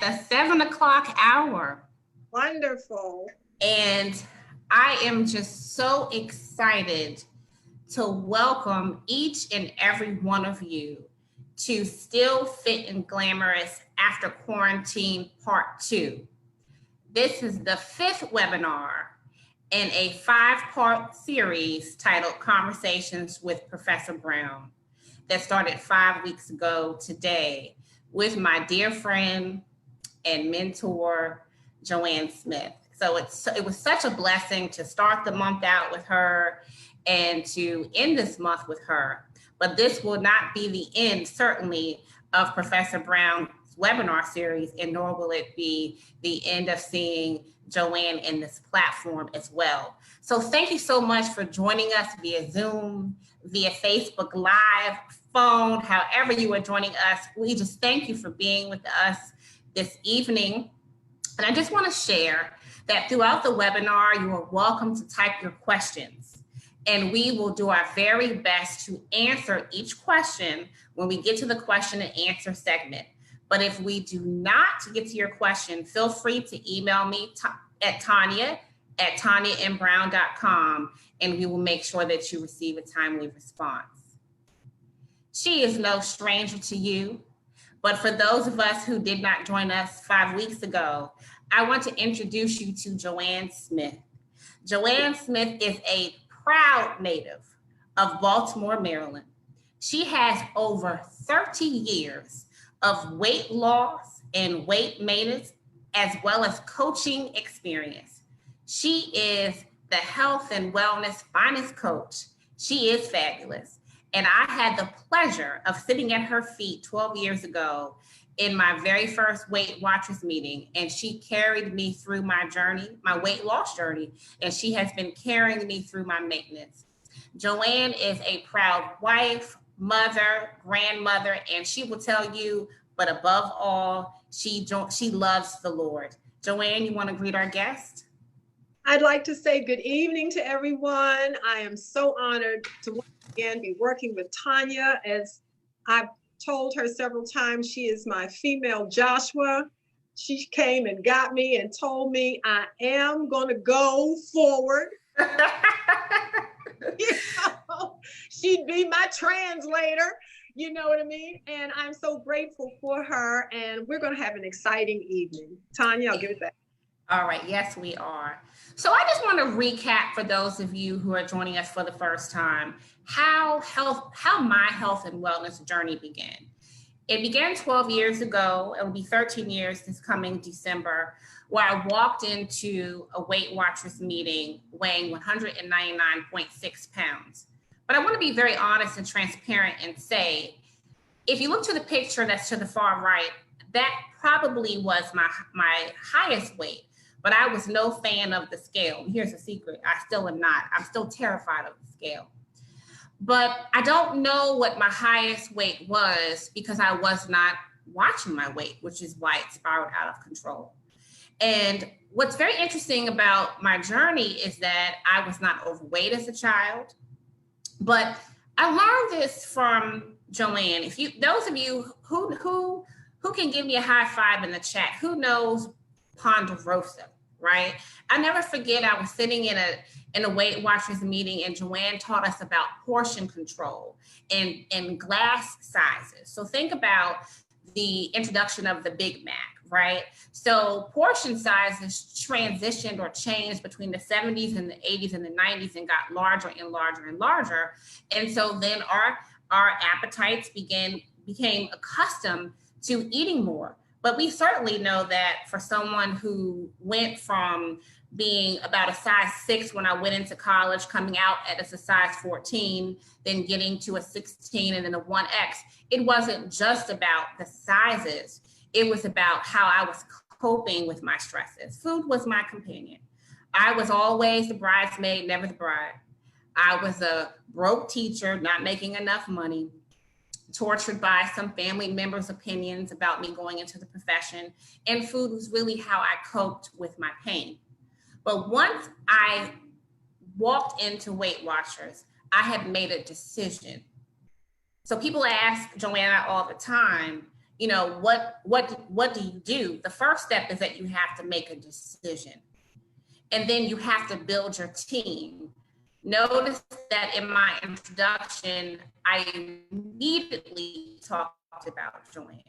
the 7 o'clock hour. Wonderful. And I am just so excited to welcome each and every one of you to Still Fit and Glamorous After Quarantine Part 2. This is the 5th webinar in a 5-part series titled Conversations with Professor Brown that started 5 weeks ago today with my dear friend and mentor, Joanne Smith. So it was such a blessing to start the month out with her and to end this month with her. But this will not be the end, certainly, of Professor Brown's webinar series, and nor will it be the end of seeing Joanne in this platform as well. So thank you so much for joining us via Zoom, via Facebook Live, phone, however you are joining us. We just thank you for being with us this evening. And I just want to share that throughout the webinar, you are welcome to type your questions. And we will do our very best to answer each question when we get to the question and answer segment. But if we do not get to your question, feel free to email me at Tonya@TonyaMBrown.com, and we will make sure that you receive a timely response. She is no stranger to you, but for those of us who did not join us 5 weeks ago, I want to introduce you to Joanne Smith. Joanne Smith is a proud native of Baltimore, Maryland. She has over 30 years of weight loss and weight maintenance, as well as coaching experience. She is the health and wellness finest coach. She is fabulous. And I had the pleasure of sitting at her feet 12 years ago in my very first Weight Watchers meeting. And she carried me through my journey, my weight loss journey, and she has been carrying me through my maintenance. Joanne is a proud wife, mother, grandmother, and she will tell you, but above all, she loves the Lord. Joanne, you want to greet our guest? I'd like to say good evening to everyone. I am so honored to once again be working with Tonya. As I've told her several times, she is my female Joshua. She came and got me and told me I am going to go forward. She'd be my translator. You know what I mean? And I'm so grateful for her. And we're going to have an exciting evening. Tonya, I'll give it back. All right. Yes, we are. So I just want to recap for those of you who are joining us for the first time, how my health and wellness journey began. It began 12 years ago. It will be 13 years this coming December, where I walked into a Weight Watchers meeting weighing 199.6 pounds. But I want to be very honest and transparent and say, if you look to the picture that's to the far right, that probably was my highest weight, but I was no fan of the scale. And here's a secret, I still am not. I'm still terrified of the scale. But I don't know what my highest weight was because I was not watching my weight, which is why it spiraled out of control. And what's very interesting about my journey is that I was not overweight as a child. But I learned this from Joanne. Those of you who can give me a high five in the chat, who knows Ponderosa, right? I never forget I was sitting in a Weight Watchers meeting and Joanne taught us about portion control and glass sizes. So think about the introduction of the Big Mac, right? So portion sizes transitioned or changed between the 70s and the 80s and the 90s and got larger and larger and larger. And so then our appetites became accustomed to eating more. But we certainly know that for someone who went from being about a size 6 when I went into college, coming out as a size 14, then getting to a 16 and then a 1X, it wasn't just about the sizes. It was about how I was coping with my stresses. Food was my companion. I was always the bridesmaid, never the bride. I was a broke teacher, not making enough money, tortured by some family members' opinions about me going into the profession. And food was really how I coped with my pain. But once I walked into Weight Watchers, I had made a decision. So people ask Joanna all the time, what do you do? The first step is that you have to make a decision. And then you have to build your team. Notice that in my introduction, I immediately talked about Joanne.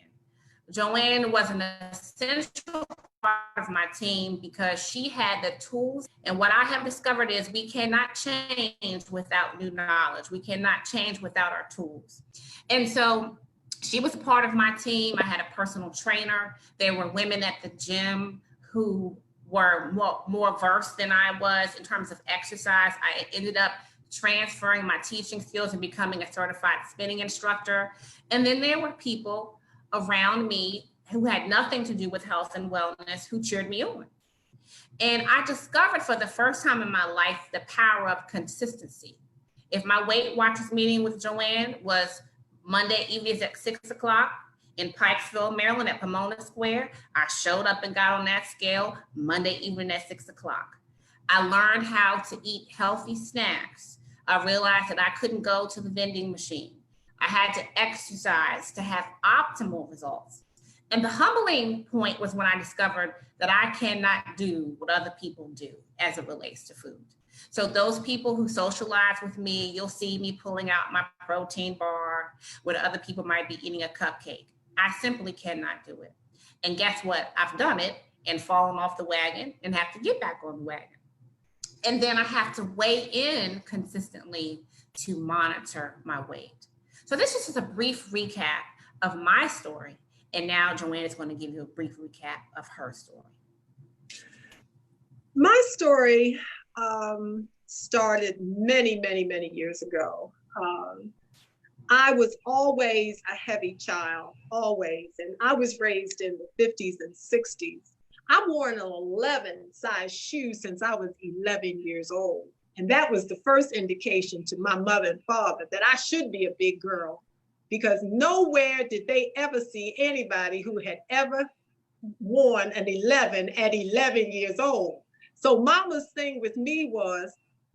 Joanne was an essential part of my team because she had the tools. And what I have discovered is we cannot change without new knowledge. We cannot change without our tools. And so she was a part of my team. I had a personal trainer. There were women at the gym who were more versed than I was in terms of exercise. I ended up transferring my teaching skills and becoming a certified spinning instructor. And then there were people around me who had nothing to do with health and wellness who cheered me on. And I discovered for the first time in my life the power of consistency. If my Weight Watchers meeting with Joanne was Monday evenings at 6 o'clock in Pikesville, Maryland at Pomona Square, I showed up and got on that scale Monday evening at 6 o'clock. I learned how to eat healthy snacks. I realized that I couldn't go to the vending machine. I had to exercise to have optimal results. And the humbling point was when I discovered that I cannot do what other people do as it relates to food. So those people who socialize with me, you'll see me pulling out my protein bar where other people might be eating a cupcake. I simply cannot do it. And guess what? I've done it and fallen off the wagon and have to get back on the wagon. And then I have to weigh in consistently to monitor my weight. So this is just a brief recap of my story. And now Joanne is going to give you a brief recap of her story. My story started many, many, many years ago. I was always a heavy child, always. And I was raised in the 50s and 60s. I wore an 11 size shoe since I was 11 years old. And that was the first indication to my mother and father that I should be a big girl, because nowhere did they ever see anybody who had ever worn an 11 at 11 years old. So mama's thing with me was,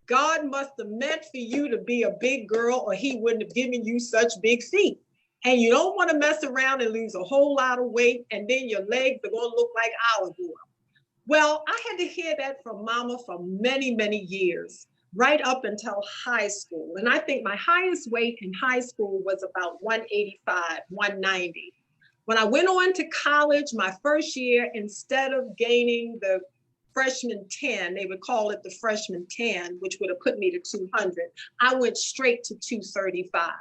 God must have meant for you to be a big girl or he wouldn't have given you such big feet. And you don't want to mess around and lose a whole lot of weight and then your legs are going to look like olive oil. Well, I had to hear that from mama for many, many years, right up until high school. And I think my highest weight in high school was about 185, 190. When I went on to college, my first year, instead of gaining the freshman 10, they would call it the freshman 10, which would have put me to 200. I went straight to 235.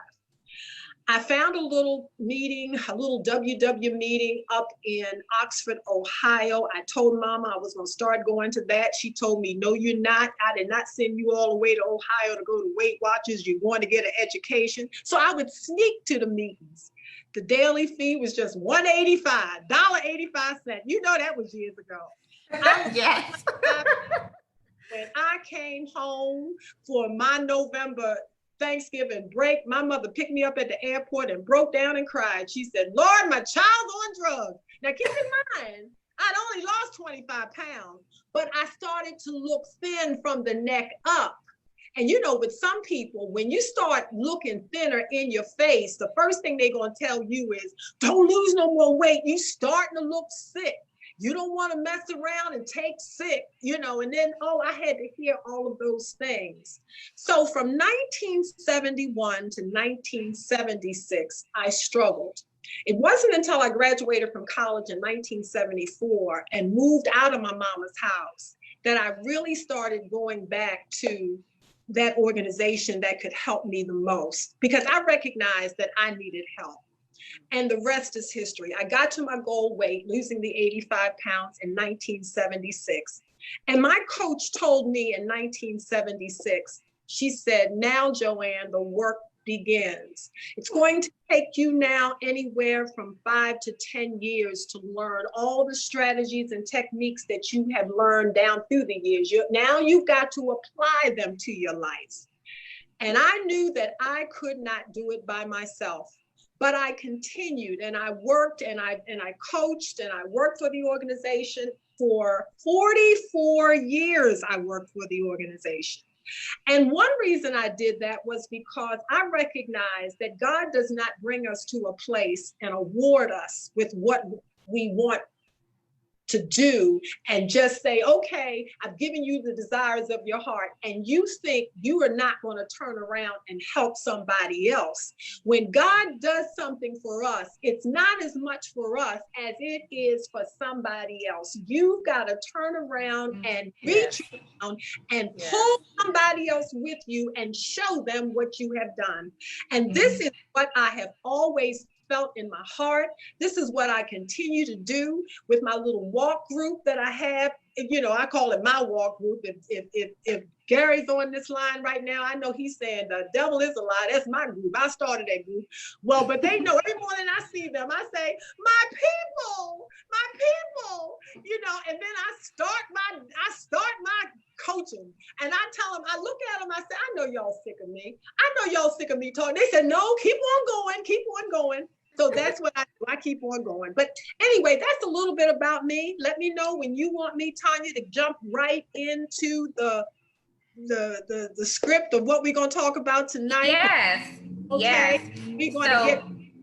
I found a little meeting, a little WW meeting up in Oxford, Ohio. I told mama I was going to start going to that. She told me, no, you're not. I did not send you all the way to Ohio to go to Weight Watchers. You're going to get an education. So I would sneak to the meetings. The daily fee was just $1.85, $1.85. You know, that was years ago. Yes. When I came home for my November Thanksgiving break, my mother picked me up at the airport and broke down and cried. She said, Lord, my child's on drugs. Now keep in mind, I'd only lost 25 pounds, but I started to look thin from the neck up. And you know, with some people, when you start looking thinner in your face, the first thing they're going to tell you is, don't lose no more weight. You starting to look sick. You don't want to mess around and take sick, you know, and then, I had to hear all of those things. So from 1971 to 1976, I struggled. It wasn't until I graduated from college in 1974 and moved out of my mama's house that I really started going back to that organization that could help me the most, because I recognized that I needed help. And the rest is history. I got to my goal weight, losing the 85 pounds in 1976. And my coach told me in 1976, she said, now, Joanne, the work begins. It's going to take you now anywhere from 5 to 10 years to learn all the strategies and techniques that you have learned down through the years. Now you've got to apply them to your life. And I knew that I could not do it by myself. But I continued and I worked and I coached and I worked for the organization for 44 years. I worked for the organization. And one reason I did that was because I recognize that God does not bring us to a place and award us with what we want to do and just say, okay, I've given you the desires of your heart, and you think you are not going to turn around and help somebody else. When God does something for us, it's not as much for us as it is for somebody else. You've got to turn around and reach around and pull somebody else with you and show them what you have done. And this is what I have always felt in my heart. This is what I continue to do with my little walk group that I have. You know, I call it my walk group. If Gary's on this line right now, I know he's saying the devil is a lie. That's my group. I started that group. Well, but they know every morning I see them, I say, my people, you know, and then I start my coaching, and I tell them, I look at them, I say, I know y'all sick of me. I know y'all sick of me talking. They said, no, keep on going. So that's what I do. I keep on going. But anyway, that's a little bit about me. Let me know when you want me, Tonya, to jump right into the script of what we're going to talk about tonight. Yes. Okay.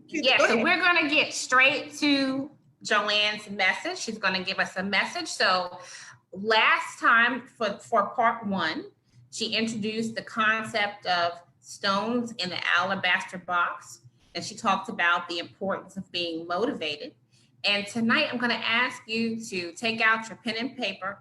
Yes. So we're going to get straight to Joanne's message. She's going to give us a message. So last time for part one, she introduced the concept of stones in the alabaster box. And she talked about the importance of being motivated. And tonight I'm going to ask you to take out your pen and paper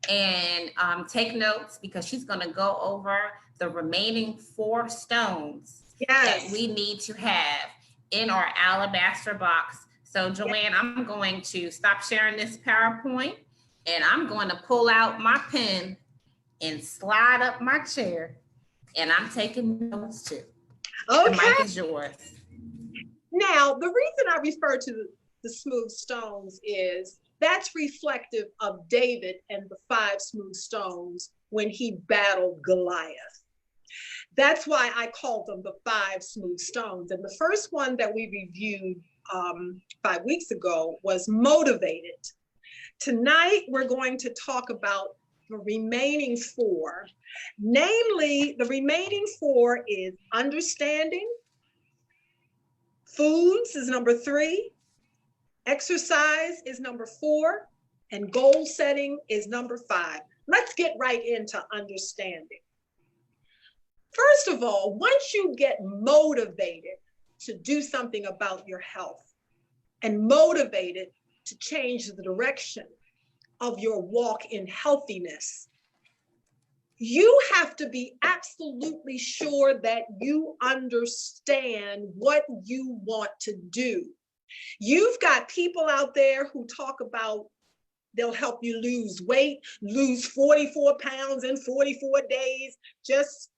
and take notes, because she's going to go over the remaining 4 stones that we need to have in our alabaster box. So Joanne, I'm going to stop sharing this PowerPoint, and I'm going to pull out my pen and slide up my chair, and I'm taking notes too. Okay. The mic is yours. Now, the reason I refer to the smooth stones is that's reflective of David and the 5 smooth stones when he battled Goliath. That's why I called them the 5 smooth stones. And the first one that we reviewed 5 weeks ago was motivated. Tonight, we're going to talk about the remaining 4. Namely, the remaining 4 is understanding. Foods is number 3. Exercise is number 4. And goal setting is number 5. Let's get right into understanding. First of all, once you get motivated to do something about your health and motivated to change the direction of your walk in healthiness, you have to be absolutely sure that you understand what you want to do. You've got people out there who talk about they'll help you lose weight, lose 44 pounds in 44 days, just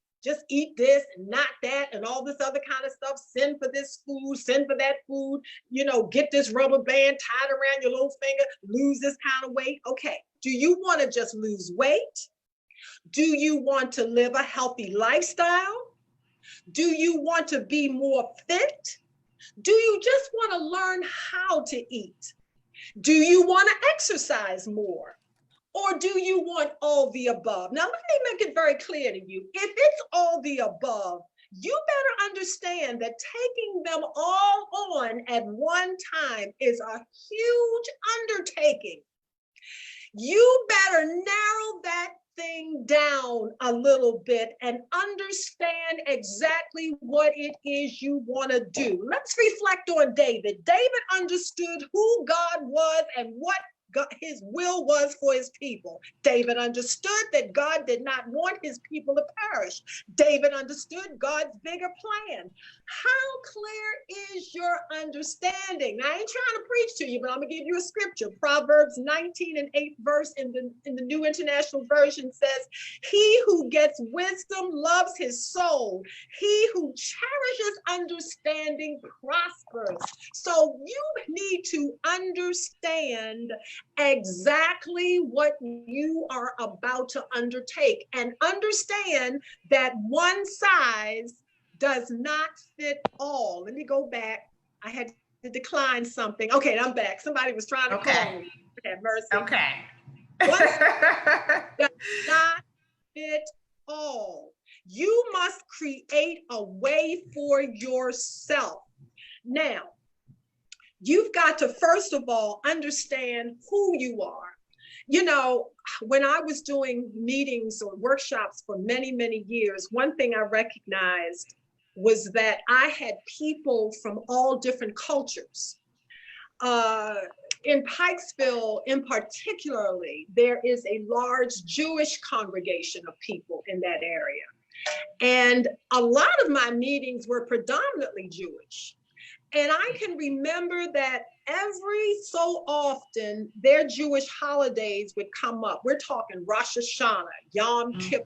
eat this and not that and all this other kind of stuff. Send for this food, send for that food, you know, get this rubber band tied around your little finger, lose this kind of weight. Okay, do you want to just lose weight? Do you want to live a healthy lifestyle? Do you want to be more fit? Do you just want to learn how to eat? Do you want to exercise more? Or do you want all the above? Now, let me make it very clear to you. If it's all the above, you better understand that taking them all on at one time is a huge undertaking. You better narrow that thing down a little bit and understand exactly what it is you want to do. Let's reflect on David. David understood who God was and what his will was for his people. David understood that God did not want his people to perish. David understood God's bigger plan. How clear is your understanding? Now, I ain't trying to preach to you, but I'm gonna give you a scripture. Proverbs 19 and 8 verse in the New International Version says, he who gets wisdom loves his soul. He who cherishes understanding prospers. So you need to understand exactly what you are about to undertake, and understand that one size does not fit all. Let me go back. I had to decline something. Okay, I'm back. Somebody was trying to call me. Have mercy. Okay. One size does not fit all. You must create a way for yourself. Now, you've got to, first of all, understand who you are. You know, when I was doing meetings or workshops for many, many years, one thing I recognized was that I had people from all different cultures. In Pikesville, in particularly, there is a large Jewish congregation of people in that area. And a lot of my meetings were predominantly Jewish. And I can remember that every so often, their Jewish holidays would come up. We're talking Rosh Hashanah, Yom Kippur.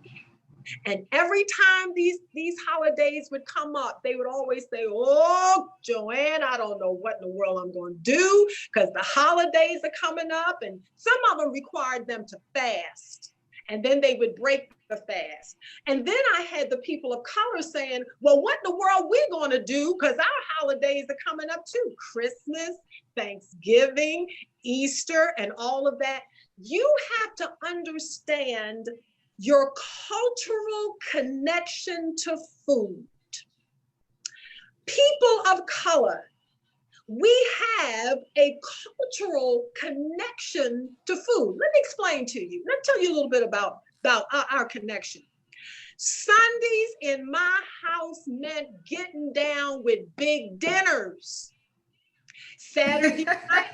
And every time these holidays would come up, they would always say, oh, Joanne, I don't know what in the world I'm going to do because the holidays are coming up. And some of them required them to fast. And then they would break the fast. And then I had the people of color saying, well, what in the world we going to do? Because our holidays are coming up too. Christmas, Thanksgiving, Easter, and all of that. You have to understand your cultural connection to food. People of color, we have a cultural connection to food. Let me explain to you. Let me tell you a little bit about our connection. Sundays in my house meant getting down with big dinners. Saturday night,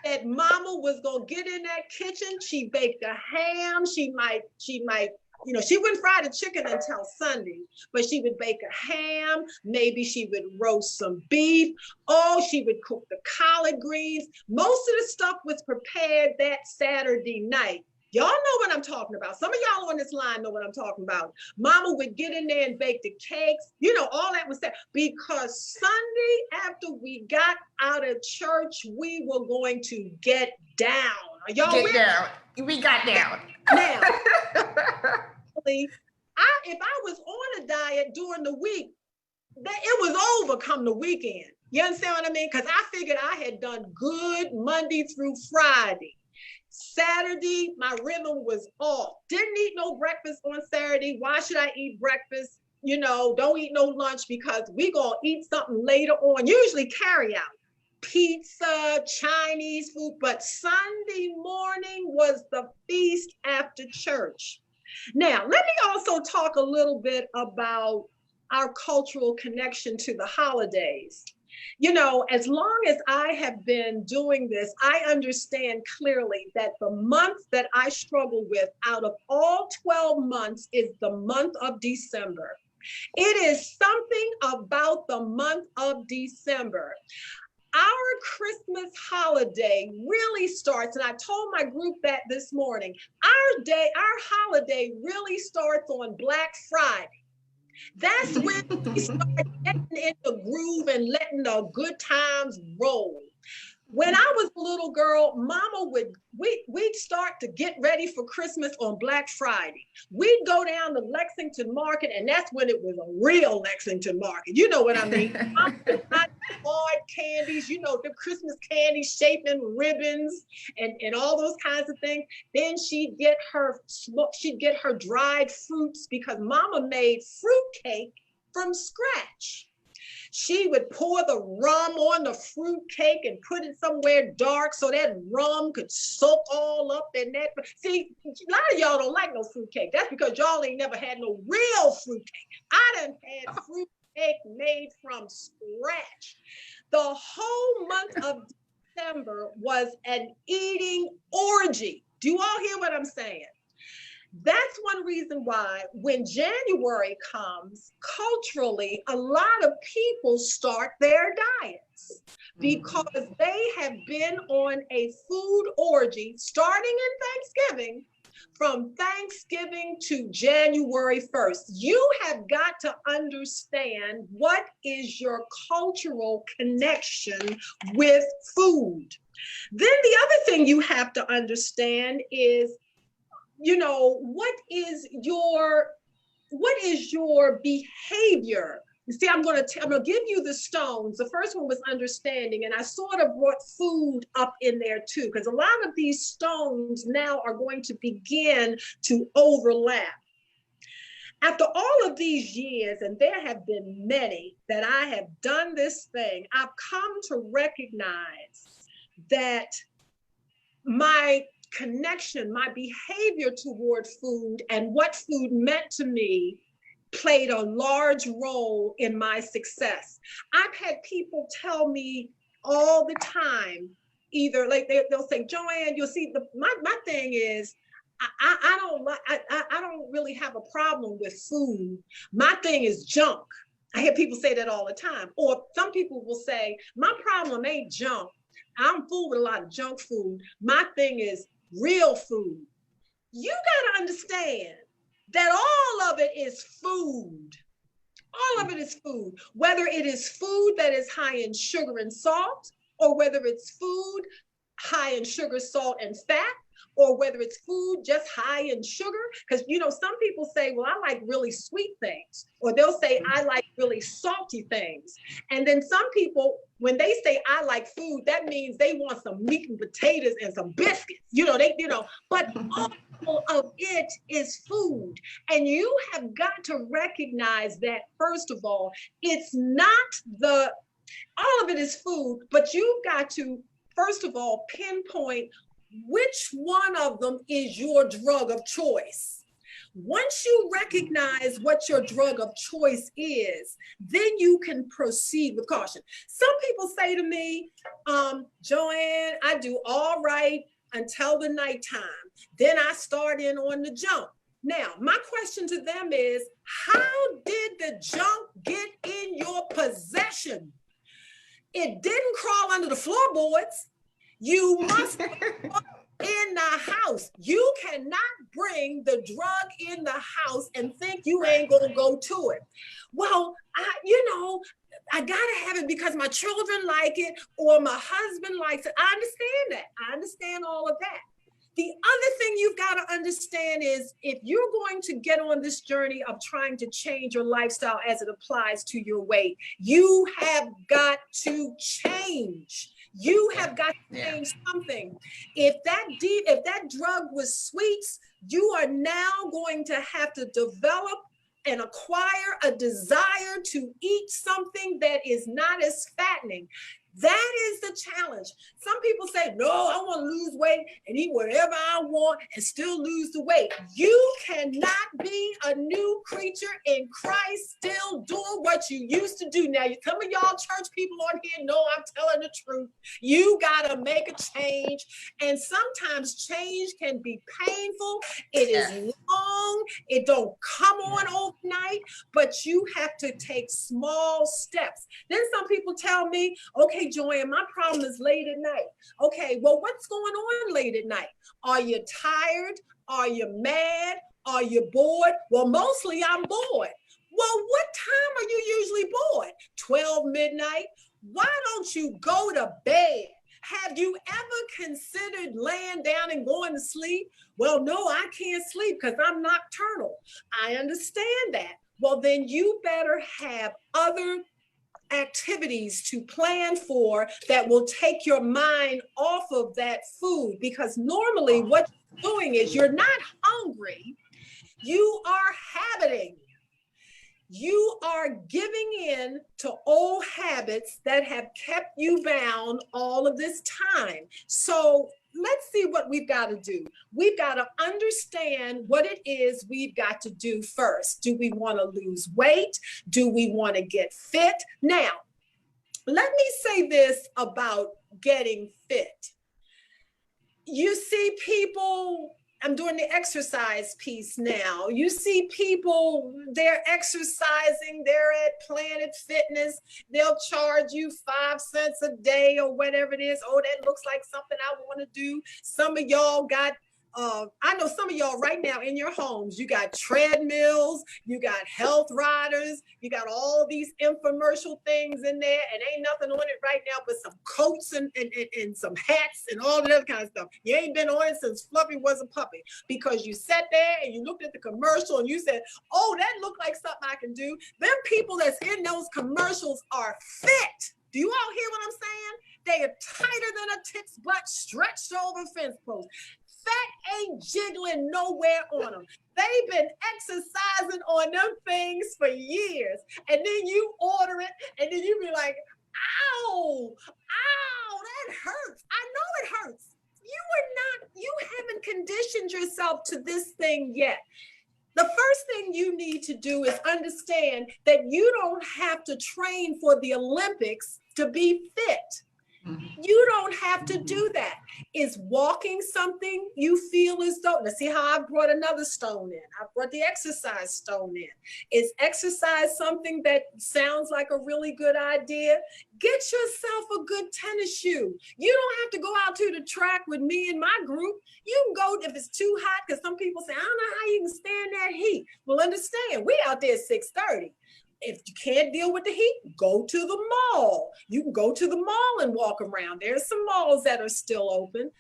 that mama was gonna get in that kitchen. She baked a ham. She might, you know, she wouldn't fry the chicken until Sunday, but she would bake a ham. Maybe she would roast some beef. Oh, she would cook the collard greens. Most of the stuff was prepared that Saturday night. Y'all know what I'm talking about. Some of y'all on this line know what I'm talking about. Mama would get in there and bake the cakes. You know, all that was that. Because Sunday after we got out of church, we were going to get down. Are y'all get down? We got down. Now, if I was on a diet during the week, it was over come the weekend. You understand what I mean? Because I figured I had done good Monday through Friday. Saturday, my rhythm was off. Didn't eat no breakfast on Saturday. Why should I eat breakfast? You know, don't eat no lunch because we gonna eat something later on, usually carry out. Pizza, Chinese food, but Sunday morning was the feast after church. Now, let me also talk a little bit about our cultural connection to the holidays. You know, as long as I have been doing this, I understand clearly that the month that I struggle with out of all 12 months is the month of December. It is something about the month of December. Our Christmas holiday really starts, and I told my group that this morning, our holiday really starts on Black Friday. That's when we start getting in the groove and letting the good times roll. When I was a little girl, Mama we'd start to get ready for Christmas on Black Friday. We'd go down to Lexington Market, and that's when it was a real Lexington Market. You know what I mean? Mama would buy hard candies, you know, the Christmas candies shaped in ribbons and all those kinds of things. Then she'd get her dried fruits because Mama made fruit cake from scratch. She would pour the rum on the fruit cake and put it somewhere dark so that rum could soak all up in that. See, a lot of y'all don't like no fruit cake. That's because y'all ain't never had no real fruit cake. I done had fruit cake made from scratch. The whole month of December was an eating orgy. Do you all hear what I'm saying? That's one reason why when January comes, culturally, a lot of people start their diets because they have been on a food orgy starting in Thanksgiving, from Thanksgiving to January 1st. You have got to understand what is your cultural connection with food. Then the other thing you have to understand is, you know, what is your behavior? You see, I'm gonna give you the stones. The first one was understanding, and I sort of brought food up in there too, because a lot of these stones now are going to begin to overlap. After all of these years, and there have been many that I have done this thing, I've come to recognize that my connection, my behavior toward food and what food meant to me played a large role in my success. I've had people tell me all the time, either like they'll say, Joanne, you'll see, my thing is, I don't really have a problem with food. My thing is junk. I hear people say that all the time. Or some people will say, my problem ain't junk. I'm full with a lot of junk food. My thing is real food. You got to understand that all of it is food. All of it is food. Whether it is food that is high in sugar and salt, or whether it's food high in sugar, salt, and fat, or whether it's food just high in sugar. Because, you know, some people say, well, I like really sweet things, or they'll say, I like really salty things. And then some people, when they say, I like food, that means they want some meat and potatoes and some biscuits, but all of it is food. And you have got to recognize that, first of all, it's not all of it is food, but you've got to, first of all, pinpoint which one of them is your drug of choice. Once you recognize what your drug of choice is, then you can proceed with caution. Some people say to me, Joanne, I do all right until the nighttime. Then I start in on the junk. Now, my question to them is, how did the junk get in your possession? It didn't crawl under the floorboards. You must in the house. You cannot bring the drug in the house and think you ain't gonna go to it. Well, I gotta have it because my children like it or my husband likes it. I understand that. I understand all of that. The other thing you've got to understand is, if you're going to get on this journey of trying to change your lifestyle as it applies to your weight, you have got to change. You have got to change something. If that drug was sweets, you are now going to have to develop and acquire a desire to eat something that is not as fattening. That is the challenge. Some people say, no, I want to lose weight and eat whatever I want and still lose the weight. You cannot be a new creature in Christ still doing what you used to do. Now, some of y'all church people on here know I'm telling the truth. You got to make a change. And sometimes change can be painful. It is long. It don't come on overnight, but you have to take small steps. Then some people tell me, okay, Joanne, my problem is late at night. Okay, well, what's going on late at night? Are you tired? Are you mad? Are you bored? Well, mostly I'm bored. Well, what time are you usually bored? 12 midnight? Why don't you go to bed? Have you ever considered laying down and going to sleep? Well, no, I can't sleep because I'm nocturnal. I understand that. Well, then you better have other activities to plan for that will take your mind off of that food, because normally what you're doing is you're not hungry, you are habiting. You are giving in to old habits that have kept you bound all of this time. So let's see what we've got to do. We've got to understand what it is we've got to do first. Do we want to lose weight? Do we want to get fit? Now, let me say this about getting fit. You see people, I'm doing the exercise piece now. You see people, they're exercising, they're at Planet Fitness. They'll charge you 5 cents a day or whatever it is. Oh, that looks like something I want to do. Some of y'all got, I know some of y'all right now in your homes, you got treadmills, you got health riders, you got all these infomercial things in there, and ain't nothing on it right now but some coats and some hats and all that other kind of stuff. You ain't been on it since Fluffy was a puppy, because you sat there and you looked at the commercial and you said, oh, that looked like something I can do. Them people that's in those commercials are fit. Do you all hear what I'm saying? They are tighter than a tick's butt, stretched over fence posts. fat ain't jiggling nowhere on them. They've been exercising on them things for years. And then you order it, and then you be like, ow, that hurts. I know it hurts. You haven't conditioned yourself to this thing yet. The first thing you need to do is understand that you don't have to train for the Olympics to be fit. You don't have to do that. Is walking something you feel as though, let's see how I brought another stone in. I brought the exercise stone in. Is exercise something that sounds like a really good idea? Get yourself a good tennis shoe. You don't have to go out to the track with me and my group. You can go if it's too hot, because some people say, I don't know how you can stand that heat. Well, understand, we out there at 6:30. If you can't deal with the heat, go to the mall. You can go to the mall and walk around. There's some malls that are still open.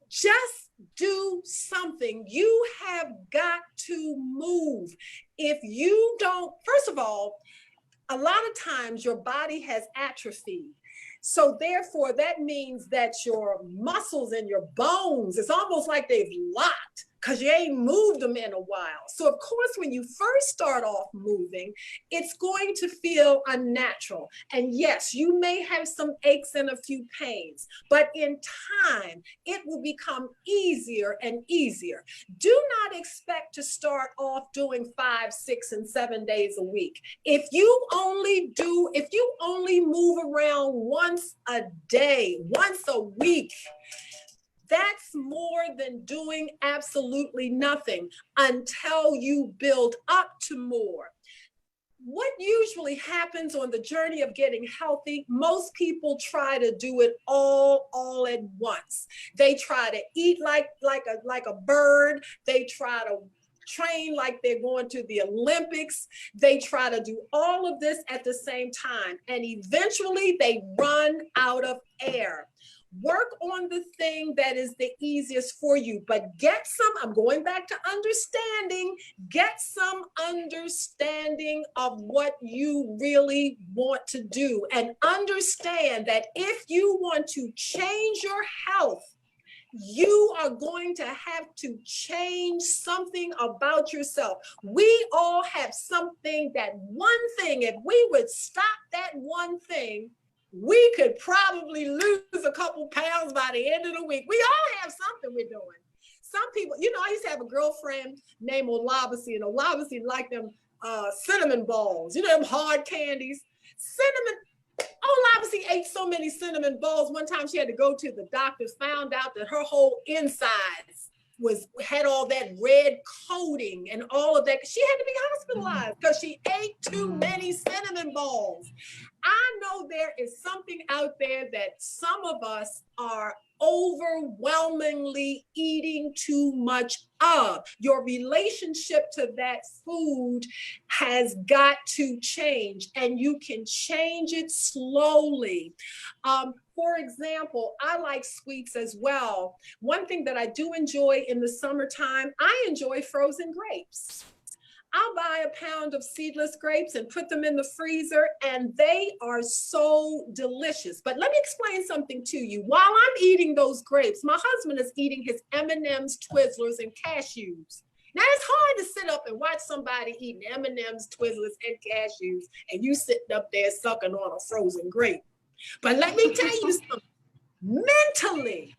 Just do something. You have got to move. If you don't, first of all, a lot of times your body has atrophied. So therefore, that means that your muscles and your bones, it's almost like they've locked, because you ain't moved them in a while. So of course, when you first start off moving, it's going to feel unnatural. And yes, you may have some aches and a few pains, but in time, it will become easier and easier. Do not expect to start off doing 5, 6, and 7 days a week. If you only move around once a day, once a week, that's more than doing absolutely nothing until you build up to more. What usually happens on the journey of getting healthy, most people try to do it all at once. They try to eat like a bird. They try to train like they're going to the Olympics. They try to do all of this at the same time. And eventually they run out of air. Work on the thing that is the easiest for you, but I'm going back to understanding, get some understanding of what you really want to do, and understand that if you want to change your health, you are going to have to change something about yourself. We all have something, that one thing, if we would stop that one thing, we could probably lose a couple pounds by the end of the week. We all have something we're doing. Some people, I used to have a girlfriend named Olabisi, and Olabisi liked them cinnamon balls, them hard candies. Olabisi ate so many cinnamon balls. One time she had to go to the doctor, found out that her whole insides had all that red coating and all of that. She had to be hospitalized because she ate too many cinnamon balls. I know there is something out there that some of us are overwhelmingly eating too much of. Your relationship to that food has got to change, and you can change it slowly. For example, I like sweets as well. One thing that I do enjoy in the summertime, I enjoy frozen grapes. I'll buy a pound of seedless grapes and put them in the freezer, and they are so delicious. But let me explain something to you. While I'm eating those grapes, my husband is eating his M&Ms, Twizzlers, and cashews. Now, it's hard to sit up and watch somebody eating M&Ms, Twizzlers, and cashews, and you sitting up there sucking on a frozen grape. But let me tell you something. Mentally,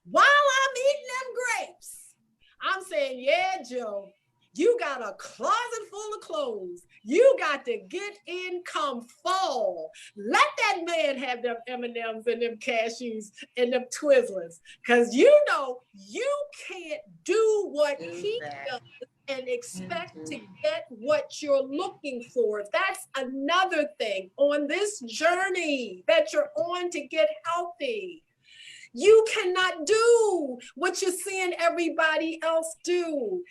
while I'm eating them grapes, I'm saying, yeah, Joe, you got a closet full of clothes. You got to get in come fall. Let that man have them M&Ms and them cashews and them Twizzlers, because you can't do what he does and expect to get what you're looking for. That's another thing on this journey that you're on to get healthy. You cannot do what you're seeing everybody else do.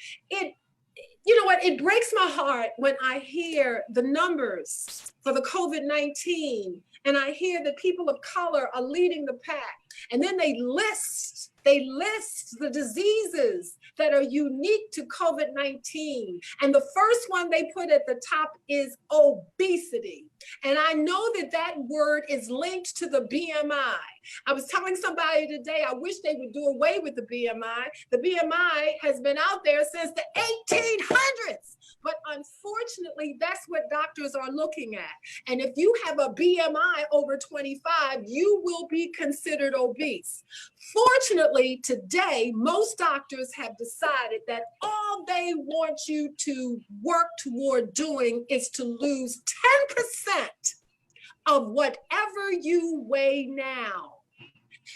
You know what? It breaks my heart when I hear the numbers for the COVID-19, and I hear that people of color are leading the pack. And then they list the diseases that are unique to COVID-19. And the first one they put at the top is obesity. And I know that that word is linked to the BMI. I was telling somebody today, I wish they would do away with the BMI. The BMI has been out there since the 1800s. But unfortunately, that's what doctors are looking at. And if you have a BMI over 25, you will be considered obese. Fortunately, today, most doctors have decided that all they want you to work toward doing is to lose 10% of whatever you weigh now.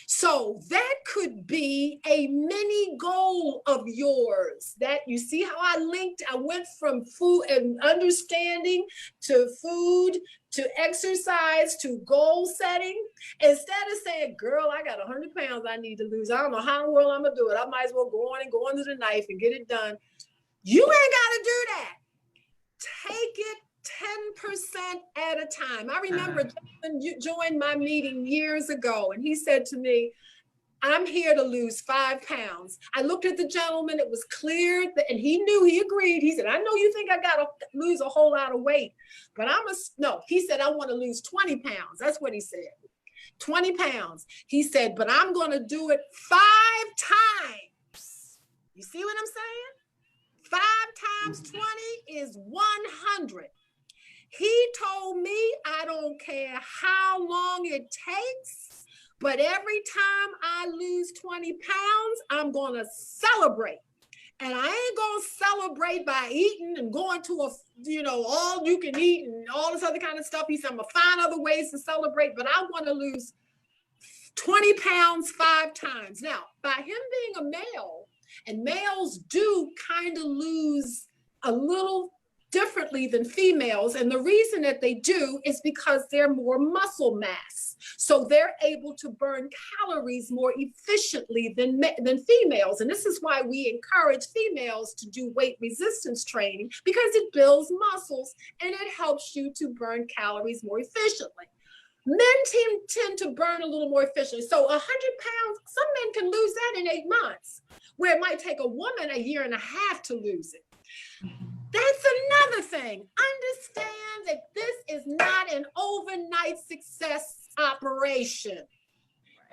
So that could be a mini goal of yours. That you see how I went from food and understanding to food to exercise to goal setting. Instead of saying, girl, I got 100 pounds I need to lose. I don't know how in the world I'm gonna do it. I might as well go on to the knife and get it done. You ain't gotta do that. Take it 10% at a time. I remember a gentleman joined my meeting years ago, and he said to me, I'm here to lose 5 pounds. I looked at the gentleman, it was clear, and he knew, he agreed. He said, I know you think I gotta lose a whole lot of weight, but no, he said, I wanna lose 20 pounds. That's what he said, 20 pounds. He said, but I'm gonna do it 5 times. You see what I'm saying? 5 times 20 is 100. He told me, I don't care how long it takes, but every time I lose 20 pounds, I'm going to celebrate. And I ain't going to celebrate by eating and going to all you can eat and all this other kind of stuff. He said, I'm going to find other ways to celebrate, but I want to lose 20 pounds 5 times. Now, by him being a male, and males do kind of lose a little differently than females. And the reason that they do is because they're more muscle mass. So they're able to burn calories more efficiently than females. And this is why we encourage females to do weight resistance training, because it builds muscles and it helps you to burn calories more efficiently. Men tend to burn a little more efficiently. So 100 pounds, some men can lose that in 8 months, where it might take a woman a year and a half to lose it. That's another thing. Understand that this is not an overnight success operation.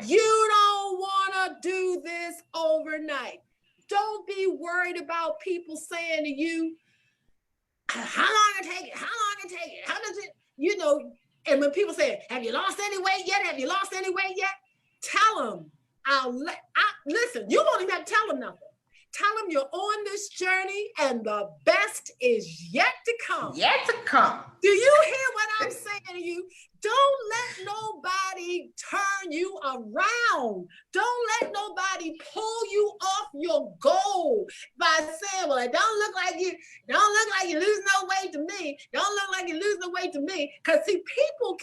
You don't want to do this overnight. Don't be worried about people saying to you, how long it take it? How long it take it? How does it, and when people say, have you lost any weight yet? Have you lost any weight yet? Tell them, listen, you won't even have to tell them nothing. Tell them you're on this journey and the best is yet to come. Yet to come. Do you hear what I'm saying to you? Don't let nobody turn you around. Don't let nobody pull you off your goal by saying, well, it don't look like you lose no weight to me. Don't look like you lose no weight to me. Because see, people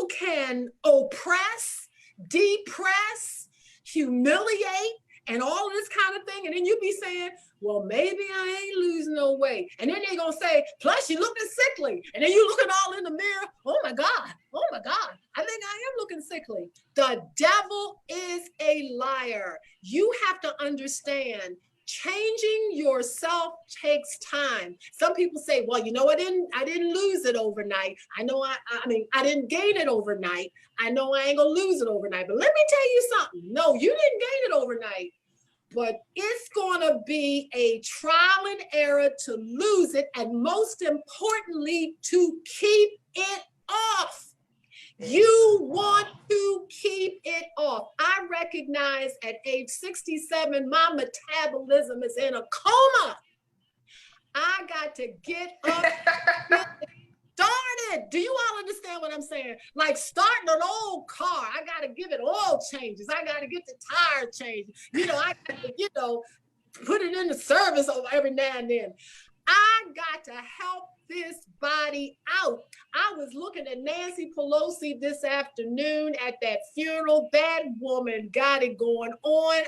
can oppress, depress, humiliate, and all of this kind of thing. And then you be saying, well, maybe I ain't losing no weight. And then they're going to say, plus you looking sickly. And then you looking all in the mirror. Oh my God, I think I am looking sickly. The devil is a liar. You have to understand, changing yourself takes time. Some people say, well, I didn't lose it overnight. I know I didn't gain it overnight. I know I ain't gonna lose it overnight. But let me tell you something. No, you didn't gain it overnight. But it's gonna be a trial and error to lose it, and most importantly, to keep it off. You want to keep it off. I recognize at age 67, my metabolism is in a coma. I got to get up, get started. Do you all understand what I'm saying? Like starting an old car, I got to give it oil changes. I got to get the tire changed. I got to, put it in the service every now and then. I got to help this body out. I was looking at Nancy Pelosi this afternoon at that funeral. That woman got it going on.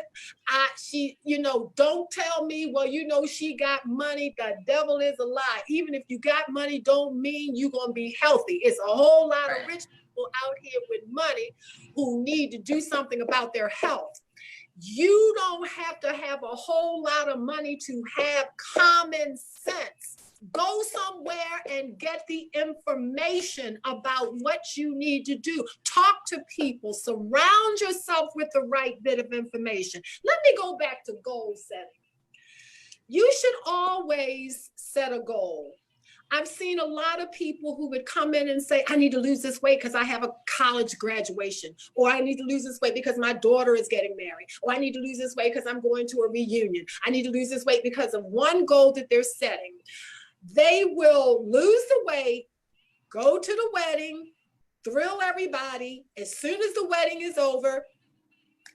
Don't tell me, well, she got money. The devil is a lie. Even if you got money, don't mean you're going to be healthy. It's a whole lot of rich people out here with money who need to do something about their health. You don't have to have a whole lot of money to have common sense. Go somewhere and get the information about what you need to do. Talk to people. Surround yourself with the right bit of information. Let me go back to goal setting. You should always set a goal. I've seen a lot of people who would come in and say, I need to lose this weight because I have a college graduation, or I need to lose this weight because my daughter is getting married, or I need to lose this weight because I'm going to a reunion. I need to lose this weight because of one goal that they're setting. They will lose the weight, go to the wedding, thrill everybody. As soon as the wedding is over,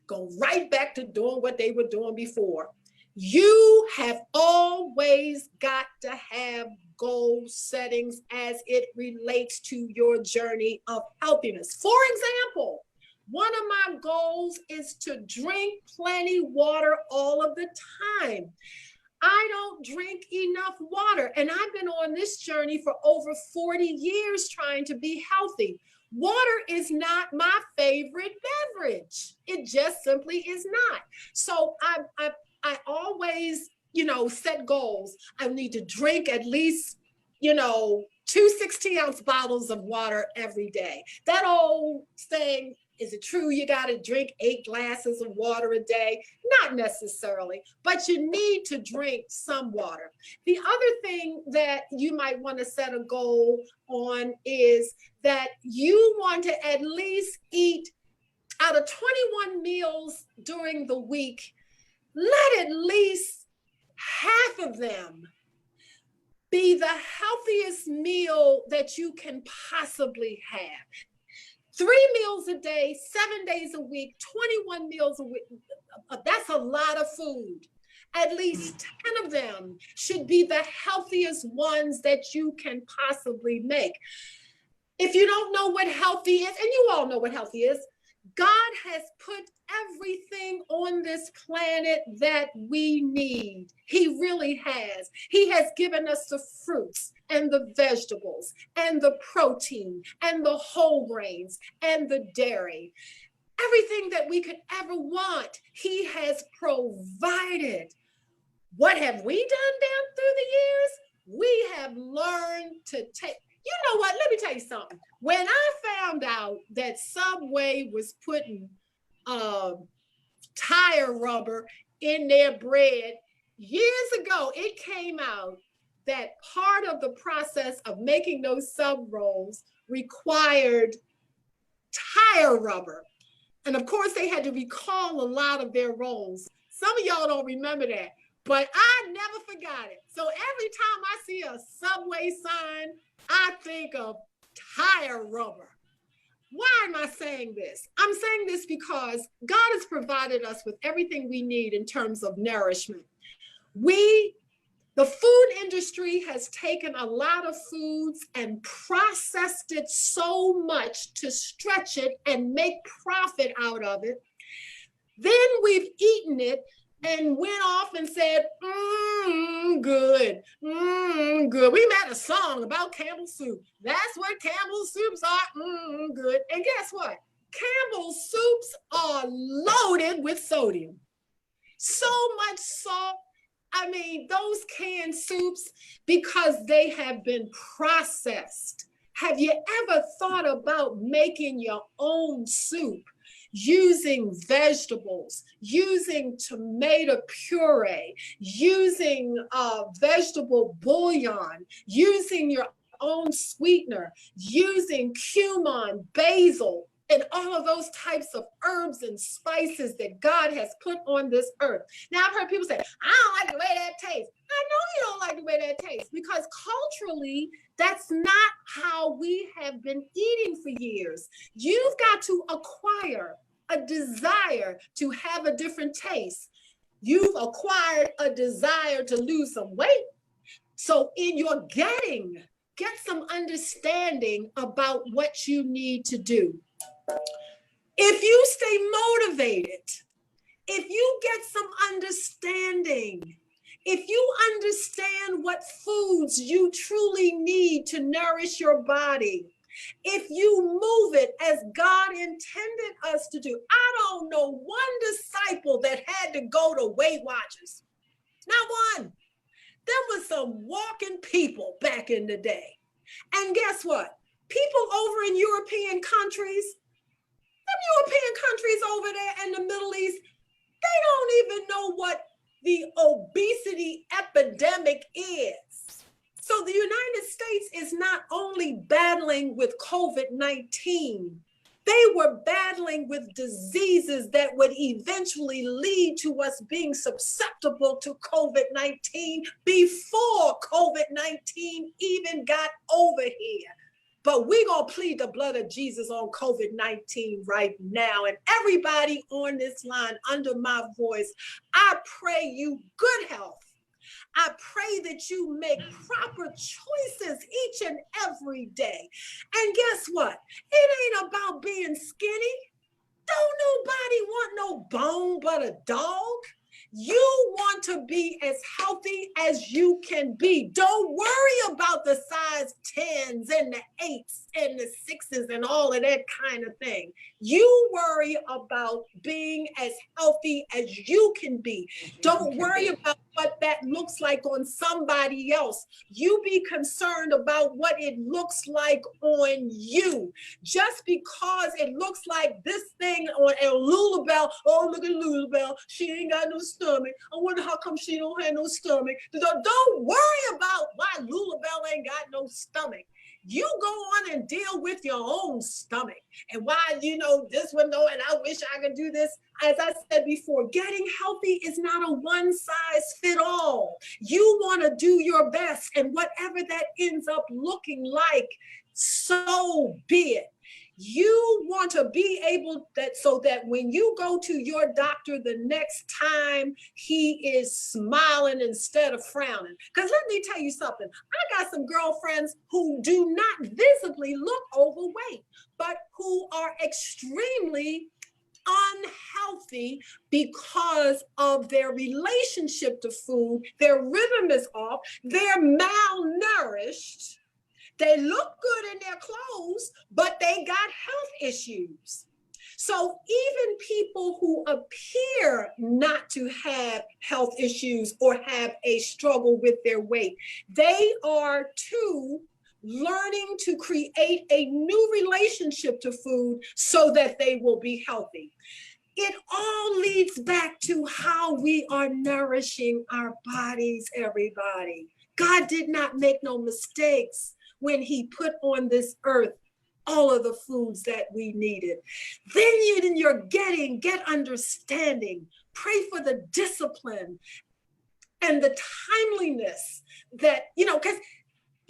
go right back to doing what they were doing before. You have always got to have goal settings as it relates to your journey of healthiness. For example, one of my goals is to drink plenty water all of the time. I don't drink enough water, and I've been on this journey for over 40 years trying to be healthy. Water is not my favorite beverage. It just simply is not. So I always, set goals. I need to drink at least, 2 16-ounce bottles of water every day. That old saying, is it true you got to drink 8 glasses of water a day? Not necessarily, but you need to drink some water. The other thing that you might want to set a goal on is that you want to at least eat out of 21 meals during the week, let at least half of them be the healthiest meal that you can possibly have. 3 meals a day, 7 days a week, 21 meals a week. That's a lot of food. At least 10 of them should be the healthiest ones that you can possibly make. If you don't know what healthy is, and you all know what healthy is, God has put everything on this planet that we need. He really has. He has given us the fruits and the vegetables and the protein and the whole grains and the dairy. Everything that we could ever want, He has provided. What have we done down through the years? We have learned to take. You know what? Let me tell you something. When I found out that Subway was putting tire rubber in their bread years ago, it came out that part of the process of making those sub rolls required tire rubber. And of course, they had to recall a lot of their rolls. Some of y'all don't remember that, but I never forgot it. So every time I see a Subway sign, I think of tire rubber. Why am I saying this? I'm saying this because God has provided us with everything we need in terms of nourishment. The food industry has taken a lot of foods and processed it so much to stretch it and make profit out of it. Then we've eaten it and went off and said, good, good. We made a song about Campbell soup. That's what Campbell soups are, good. And guess what? Campbell soups are loaded with sodium. So much salt. I mean, those canned soups, because they have been processed. Have you ever thought about making your own soup? Using vegetables, using tomato puree, using vegetable bouillon, using your own sweetener, using cumin, basil, and all of those types of herbs and spices that God has put on this earth. Now, I've heard people say, I don't like the way that tastes. I know you don't like the way that tastes, because culturally, that's not how we have been eating for years. You've got to acquire a desire to have a different taste. You've acquired a desire to lose some weight. So in your getting, get some understanding about what you need to do. If you stay motivated, if you get some understanding, if you understand what foods you truly need to nourish your body, if you move it as God intended us to do. I don't know one disciple that had to go to Weight Watchers. Not one. There was some walking people back in the day. And guess what? People over in European countries, over there in the Middle East, they don't even know what the obesity epidemic is. So the United States is not only battling with COVID-19, they were battling with diseases that would eventually lead to us being susceptible to COVID-19 before COVID-19 even got over here. But we're going to plead the blood of Jesus on COVID-19 right now. And everybody on this line under my voice, I pray you good health. I pray that you make proper choices each and every day. And guess what? It ain't about being skinny. Don't nobody want no bone but a dog. You want to be as healthy as you can be. Don't worry about the size 10s and the 8s and the 6s and all of that kind of thing. You worry about being as healthy as you can be. Don't worry about what that looks like on somebody else. You be concerned about what it looks like on you. Just because it looks like this thing on a Lulabelle, oh, look at Lulabelle, she ain't got no stomach. I wonder how come she don't have no stomach. Don't worry about why Lulabelle ain't got no stomach. You go on and deal with your own stomach and why, this one, no, and I wish I could do this. As I said before, getting healthy is not a one size fit all. You want to do your best, and whatever that ends up looking like, so be it. You want to be able so that when you go to your doctor the next time, he is smiling instead of frowning. Because let me tell you something. I got some girlfriends who do not visibly look overweight, but who are extremely unhealthy because of their relationship to food. Their rhythm is off. They're malnourished. They look good in their clothes, but they got health issues. So even people who appear not to have health issues or have a struggle with their weight, they are too learning to create a new relationship to food so that they will be healthy. It all leads back to how we are nourishing our bodies, everybody. God did not make no mistakes when he put on this earth all of the foods that we needed. Then get understanding. Pray for the discipline and the timeliness that, because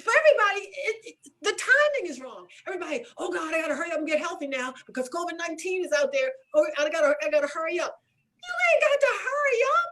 for everybody, the timing is wrong. Everybody, oh God, I gotta hurry up and get healthy now because COVID-19 is out there. Oh, I gotta hurry up. You ain't got to hurry up.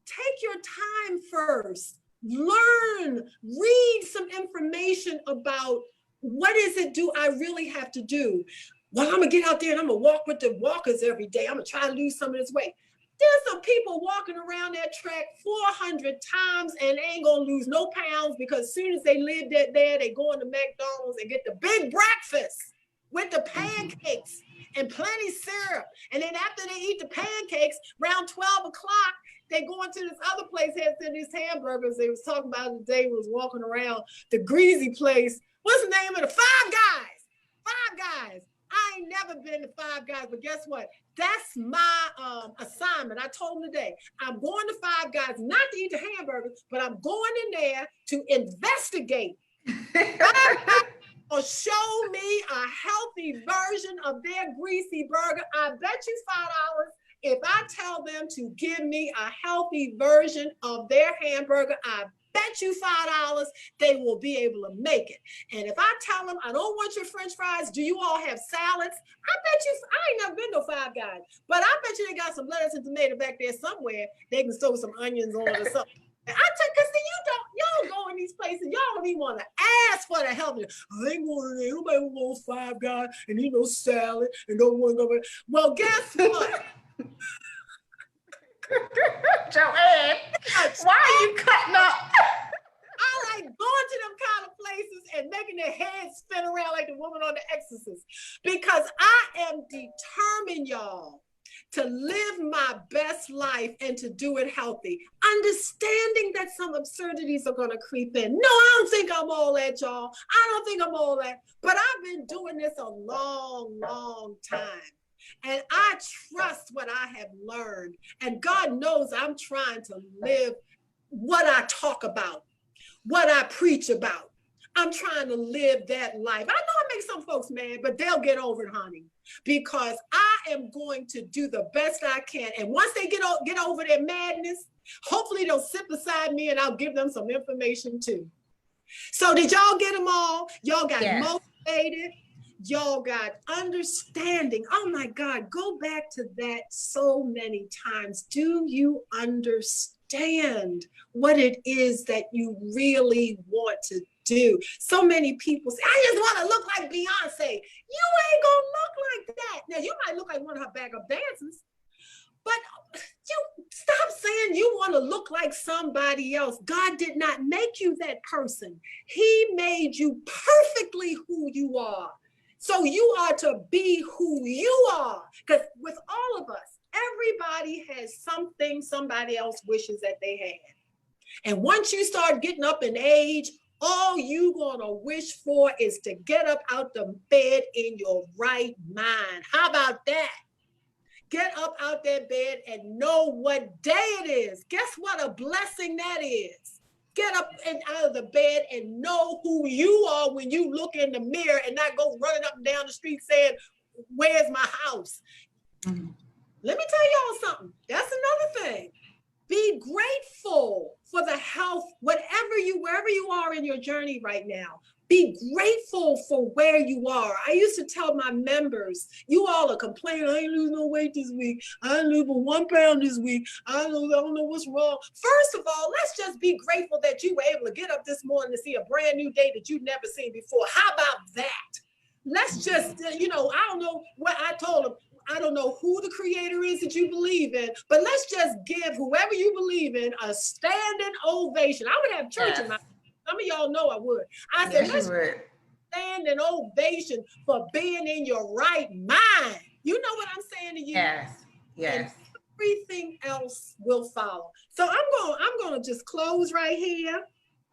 Take your time first. Learn, read some information about what is it do I really have to do? Well, I'm gonna get out there and I'm gonna walk with the walkers every day. I'm gonna try to lose some of this weight. There's some people walking around that track 400 times and ain't gonna lose no pounds because as soon as they live there, they go into McDonald's and get the big breakfast with the pancakes and plenty syrup. And then after they eat the pancakes, around 12 o'clock, they go into this other place, had these hamburgers they was talking about the day was walking around, the greasy place. What's the name of the Five Guys? Five Guys. I ain't never been to Five Guys, but guess what? That's my assignment. I told them today, I'm going to Five Guys, not to eat the hamburgers, but I'm going in there to investigate. Or show me a healthy version of their greasy burger. I bet you $5 if I tell them to give me a healthy version of their hamburger. I bet you $5 they will be able to make it. And if I tell them I don't want your French fries, do you all have salads? I bet you, I ain't never been to Five Guys, but I bet you they got some lettuce and tomato back there somewhere. They can throw some onions on or something. I tell you, because y'all go in these places, y'all don't even want to ask for the help. I ain't going there. Nobody wants Five Guys and eat no salad and don't want to go. Well, guess what? Joanne, why are you cutting up? I like going to them kind of places and making their heads spin around like the woman on The Exorcist, because I am determined, y'all, to live my best life and to do it healthy. Understanding that some absurdities are going to creep in. No, I don't think I'm all that, y'all. I don't think I'm all that. But I've been doing this a long, long time. And I trust what I have learned. And God knows I'm trying to live what I talk about, what I preach about. I'm trying to live that life. I know it makes some folks mad, but they'll get over it, honey, because I am going to do the best I can. And once they get over their madness, hopefully they'll sit beside me and I'll give them some information too. So did y'all get them all? Y'all got motivated. Y'all got understanding. Oh my God, go back to that so many times. Do you understand what it is that you really want to do? So many people say, I just want to look like Beyonce. You ain't gonna look like that. Now you might look like one of her backup dancers, but you stop saying you want to look like somebody else. God did not make you that person. He made you perfectly who you are. So you are to be who you are. Because with all of us, everybody has something somebody else wishes that they had. And once you start getting up in age, all you gonna wish for is to get up out the bed in your right mind. How about that? Get up out that bed and know what day it is. Guess what a blessing that is. Get up and out of the bed and know who you are when you look in the mirror and not go running up and down the street saying, where's my house? Mm-hmm. Let me tell y'all something. That's another thing. Be grateful for the health, wherever you are in your journey right now. Be grateful for where you are. I used to tell my members, you all are complaining, I ain't losing no weight this week. I ain't losing 1 pound this week. I don't know what's wrong. First of all, let's just be grateful that you were able to get up this morning to see a brand new day that you've never seen before. How about that? Let's just, I don't know what I told them. I don't know who the creator is that you believe in, but let's just give whoever you believe in a standing ovation. I would have church in my. Some of y'all know I would. I said, let's stand an ovation for being in your right mind. You know what I'm saying to you? Yes. And everything else will follow. So I'm going to just close right here.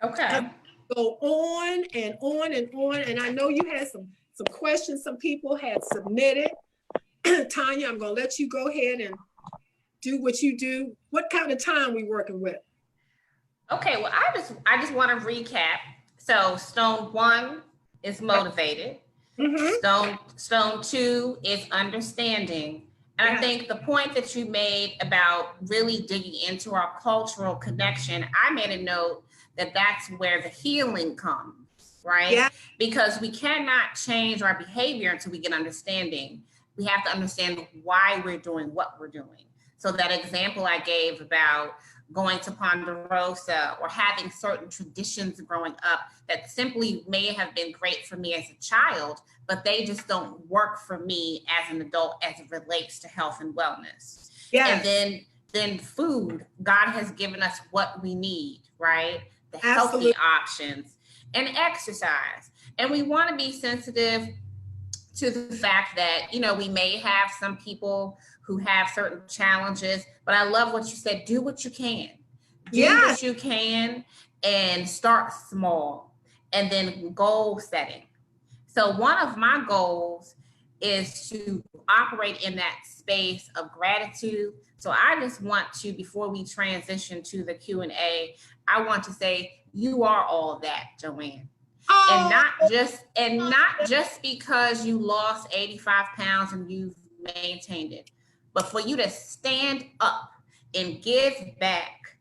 Okay. Go on and on and on. And I know you had some questions some people had submitted. Tonya, I'm going to let you go ahead and do what you do. What kind of time we working with? Okay, well, I just want to recap. So stone 1 is motivated. Mm-hmm. Stone 2 is understanding. And I think the point that you made about really digging into our cultural connection, I made a note that that's where the healing comes, right? Yeah. Because we cannot change our behavior until we get understanding. We have to understand why we're doing what we're doing. So that example I gave about going to Ponderosa or having certain traditions growing up that simply may have been great for me as a child, but they just don't work for me as an adult as it relates to health and wellness. Yeah. And then food, God has given us what we need, right? The healthy options and exercise. And we want to be sensitive to the fact that, we may have some people who have certain challenges, but I love what you said. Do what you can. Do what you can and start small, and then goal setting. So one of my goals is to operate in that space of gratitude. So I just want to, before we transition to the Q&A, I want to say you are all that, Joanne. And not just because you lost 85 pounds and you've maintained it, but for you to stand up and give back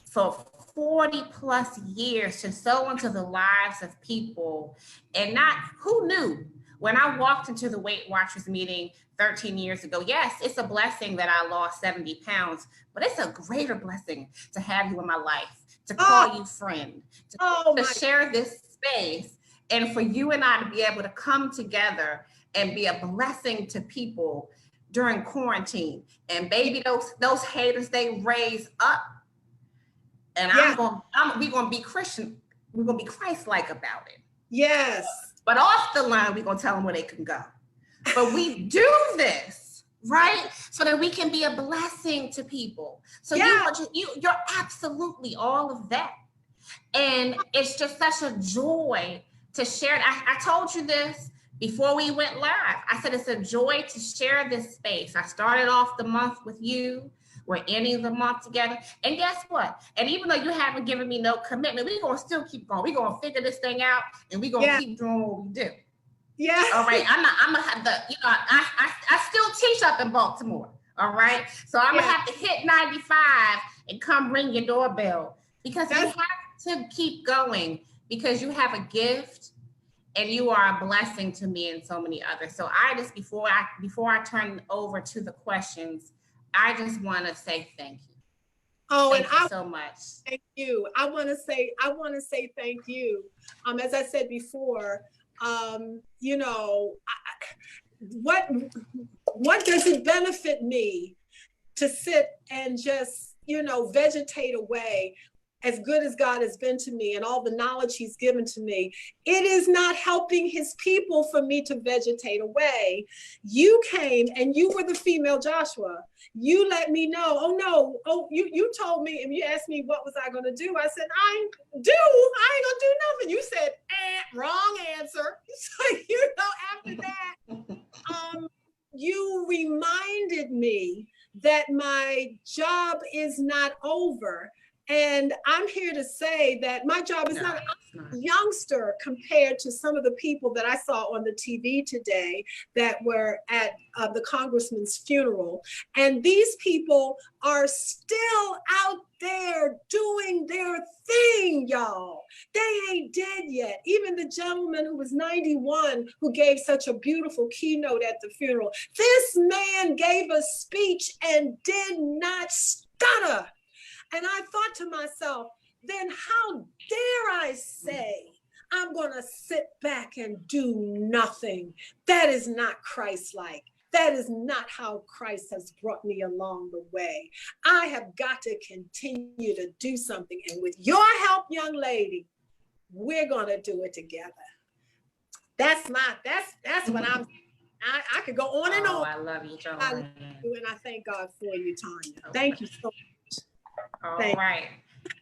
for 40 plus years to sow into the lives of people. And who knew when I walked into the Weight Watchers meeting 13 years ago, yes, it's a blessing that I lost 70 pounds, but it's a greater blessing to have you in my life, to call you friend, to share this space, and for you and I to be able to come together and be a blessing to people during quarantine. And baby, those haters, they raise up. And we're gonna be Christian, we're gonna be Christ-like about it. Yes. But off the line, we're gonna tell them where they can go. But we do this, right? So that we can be a blessing to people. So Yeah. you're absolutely all of that. And it's just such a joy to share it. I told you this before we went live. I said it's a joy to share this space. I started off the month with you. We're ending the month together. And guess what? And even though you haven't given me no commitment, we're going to still keep going. We're going to figure this thing out, and we're going to keep doing what we do. Yeah. All right. I'm going to have I still teach up in Baltimore. All right. So I'm going to have to hit 95 and come ring your doorbell, because we have to keep going, because you have a gift and you are a blessing to me and so many others. So I just, before I turn over to the questions, I just want to say thank you. Oh, thank you so much. Thank you. I want to say thank you. As I said before, you know, what does it benefit me to sit and just, you know, vegetate away, as good as God has been to me and all the knowledge he's given to me? It is not helping his people for me to vegetate away. You came and you were the female Joshua. You let me know, you told me, and you asked me what was I gonna do. I said, I ain't gonna do nothing. You said, wrong answer. So, you know, after that, you reminded me that my job is not over. And I'm here to say that my job is not a youngster compared to some of the people that I saw on the TV today that were at the congressman's funeral. And these people are still out there doing their thing, y'all. They ain't dead yet. Even the gentleman who was 91, who gave such a beautiful keynote at the funeral, this man gave a speech and did not stutter. And I thought to myself, then how dare I say I'm going to sit back and do nothing? That is not Christ-like. That is not how Christ has brought me along the way. I have got to continue to do something. And with your help, young lady, we're going to do it together. That's what I'm. I could go on and on. I love you, Joanne. And I thank God for you, Tonya. Thank you so much. All right.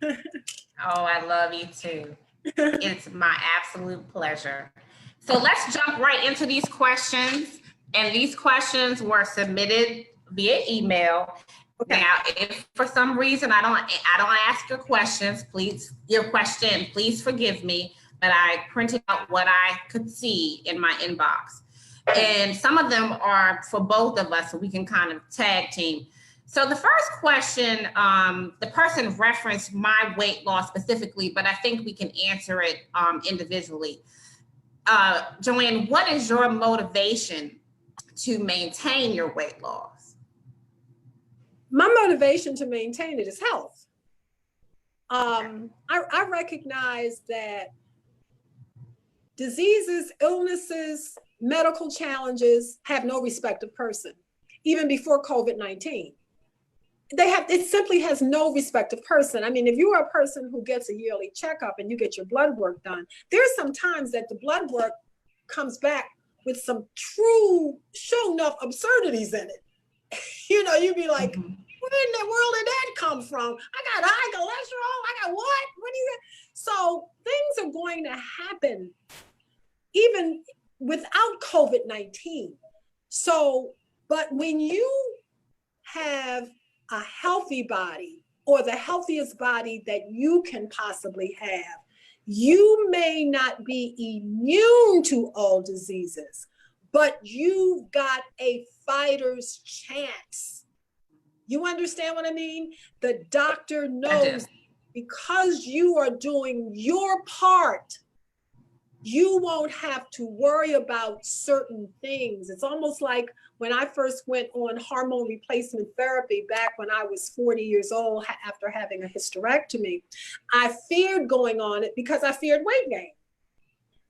Oh, I love you too. It's my absolute pleasure. So let's jump right into these questions. And these questions were submitted via email. Okay. Now, if for some reason I don't ask your questions, please forgive me, but I printed out what I could see in my inbox. And some of them are for both of us, so we can kind of tag team. So the first question, the person referenced my weight loss specifically, but I think we can answer it individually. Joanne, what is your motivation to maintain your weight loss? My motivation to maintain it is health. I recognize that diseases, illnesses, medical challenges have no respect of person, even before COVID-19. It simply has no respect of person. I mean, if you are a person who gets a yearly checkup and you get your blood work done, there's some times that the blood work comes back with some true, sure enough absurdities in it. You know, you'd be like, where in the world did that come from? I got high cholesterol. I got what? What is it? So things are going to happen even without COVID-19. So, but when you have a healthy body, or the healthiest body that you can possibly have, you may not be immune to all diseases, but you've got a fighter's chance. You understand what I mean? The doctor knows because you are doing your part, you won't have to worry about certain things. It's almost like when I first went on hormone replacement therapy back when I was 40 years old after having a hysterectomy, I feared going on it because I feared weight gain.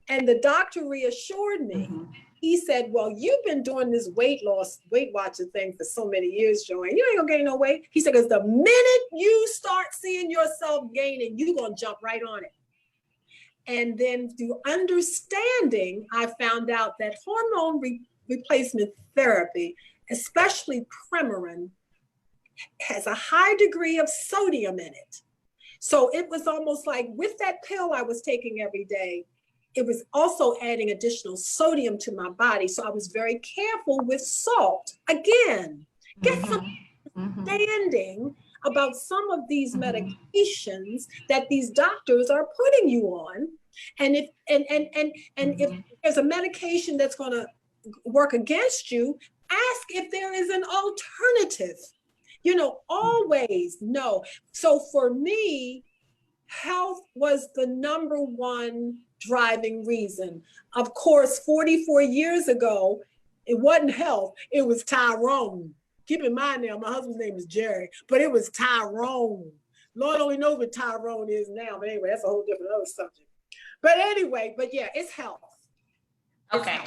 And the doctor reassured me. He said, well, you've been doing this weight watching thing for so many years, Joanne. You ain't gonna gain no weight. He said, because the minute you start seeing yourself gaining, you're gonna jump right on it. And then through understanding, I found out that hormone replacement therapy especially Premarin, has a high degree of sodium in it. So it was almost like with that pill I was taking every day, it was also adding additional sodium to my body. So I was very careful with salt. Again, get some understanding about some of these medications that these doctors are putting you on. And if there's a medication that's going to work against you, ask if there is an alternative. You know, always know. So for me, health was the number one driving reason. Of course, 44 years ago, it wasn't health, it was Tyrone. Keep in mind now, my husband's name is Jerry, but it was Tyrone. Lord only knows what Tyrone is now, but anyway, that's a whole different other subject. But anyway, but yeah, it's health. Okay.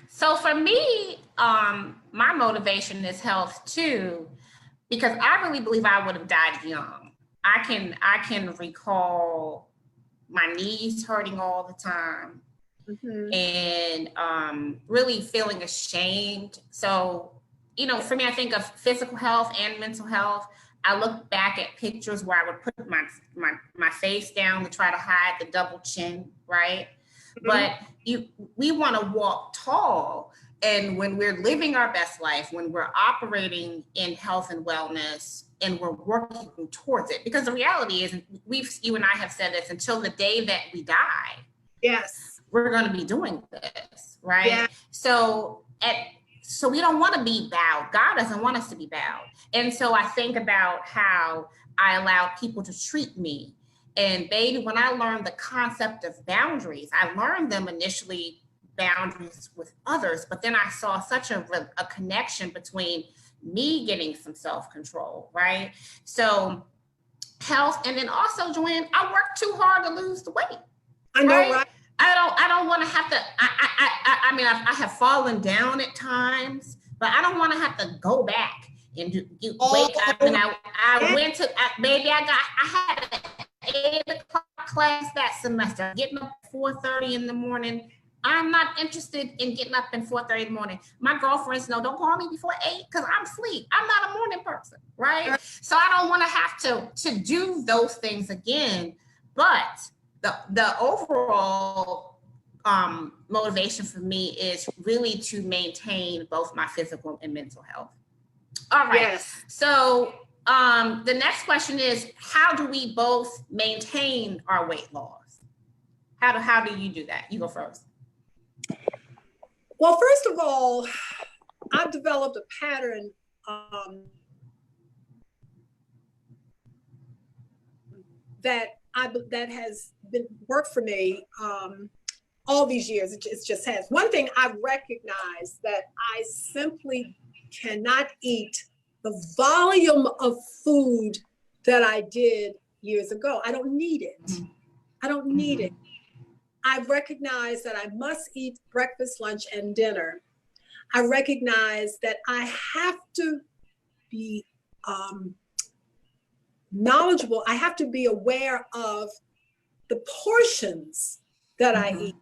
So for me, my motivation is health too, because I really believe I would have died young. I can recall my knees hurting all the time, and really feeling ashamed. So, you know, for me, I think of physical health and mental health. I look back at pictures where I would put my face down to try to hide the double chin, right? But we want to walk tall. And when we're living our best life, when we're operating in health and wellness, and we're working towards it, because the reality is, you and I have said this, until the day that we die, yes, we're going to be doing this, right? Yeah. So we don't want to be bowed. God doesn't want us to be bowed. And so I think about how I allowed people to treat me. And baby, when I learned the concept of boundaries, I learned them initially boundaries with others, but then I saw such a connection between me getting some self-control, right? So health, and then also, Joanne, I worked too hard to lose the weight. I know, right? I don't want to have to, I mean, I have fallen down at times, but I don't want to have to go back and wake up. And I went to, I had an 8 o'clock class that semester, getting up at 4:30 in the morning. I'm not interested in getting up at 4:30 in the morning. My girlfriends know, don't call me before 8 because I'm asleep. I'm not a morning person, right? So I don't want to have to do those things again. But the overall motivation for me is really to maintain both my physical and mental health. All right. Yes. So the next question is, how do we both maintain our weight loss? How do you do that? You go first. Well, first of all, I've developed a pattern that has been worked for me all these years. It just has. One thing I recognize that I simply cannot eat the volume of food that I did years ago. I don't need it. I don't need it. I recognize that I must eat breakfast, lunch, and dinner. I recognize that I have to be knowledgeable. I have to be aware of the portions that I eat.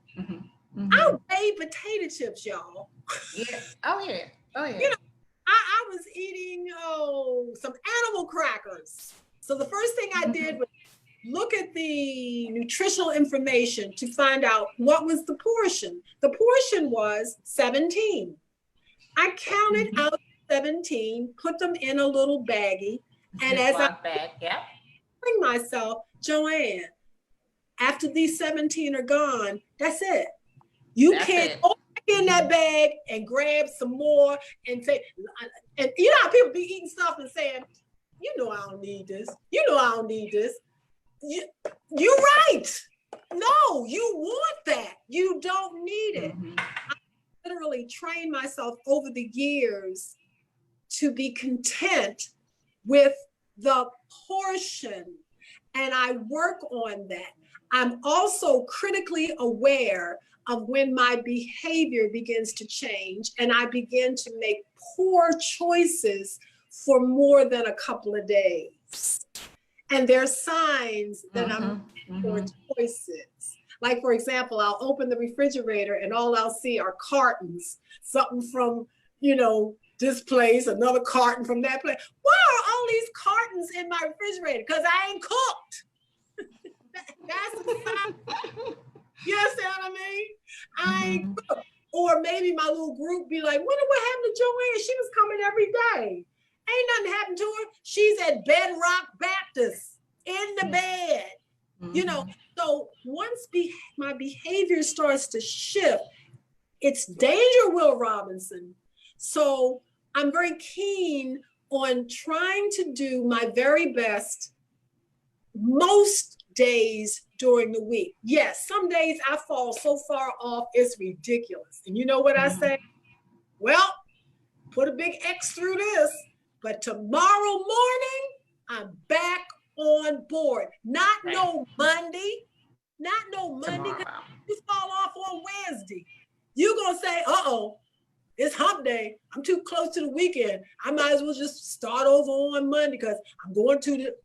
I weigh potato chips, y'all. Yeah. Oh yeah. You know, I was eating some animal crackers. So the first thing I did was look at the nutritional information to find out what was the portion. The portion was 17. I counted out 17, put them in a little baggie, and as I bring myself, Joanne, after these 17 are gone, that's it. You can't go back in that bag and grab some more and say, and you know how people be eating stuff and saying, you know I don't need this. You know I don't need this. You're right. No, you want that. You don't need it. I literally trained myself over the years to be content with the portion, and I work on that. I'm also critically aware of when my behavior begins to change and I begin to make poor choices for more than a couple of days. And there are signs that I'm making poor choices. Like, for example, I'll open the refrigerator and all I'll see are cartons, something from, you know, this place, another carton from that place. Why are all these cartons in my refrigerator? Because I ain't cooked. That's the fact. You understand what I mean? I ain't cooked. Or maybe my little group be like, wonder what happened to Joanne? She was coming every day. Ain't nothing happened to her. She's at Bedrock Baptist in the bed. You know, so once my behavior starts to shift, it's danger, Will Robinson. So I'm very keen on trying to do my very best most days during the week. Yes, some days I fall so far off, it's ridiculous. And you know what I say? Well, put a big X through this, but tomorrow morning, I'm back on board. Not no Monday, because you fall off on Wednesday. You're going to say, uh-oh, it's hump day. I'm too close to the weekend. I might as well just start over on Monday because I'm going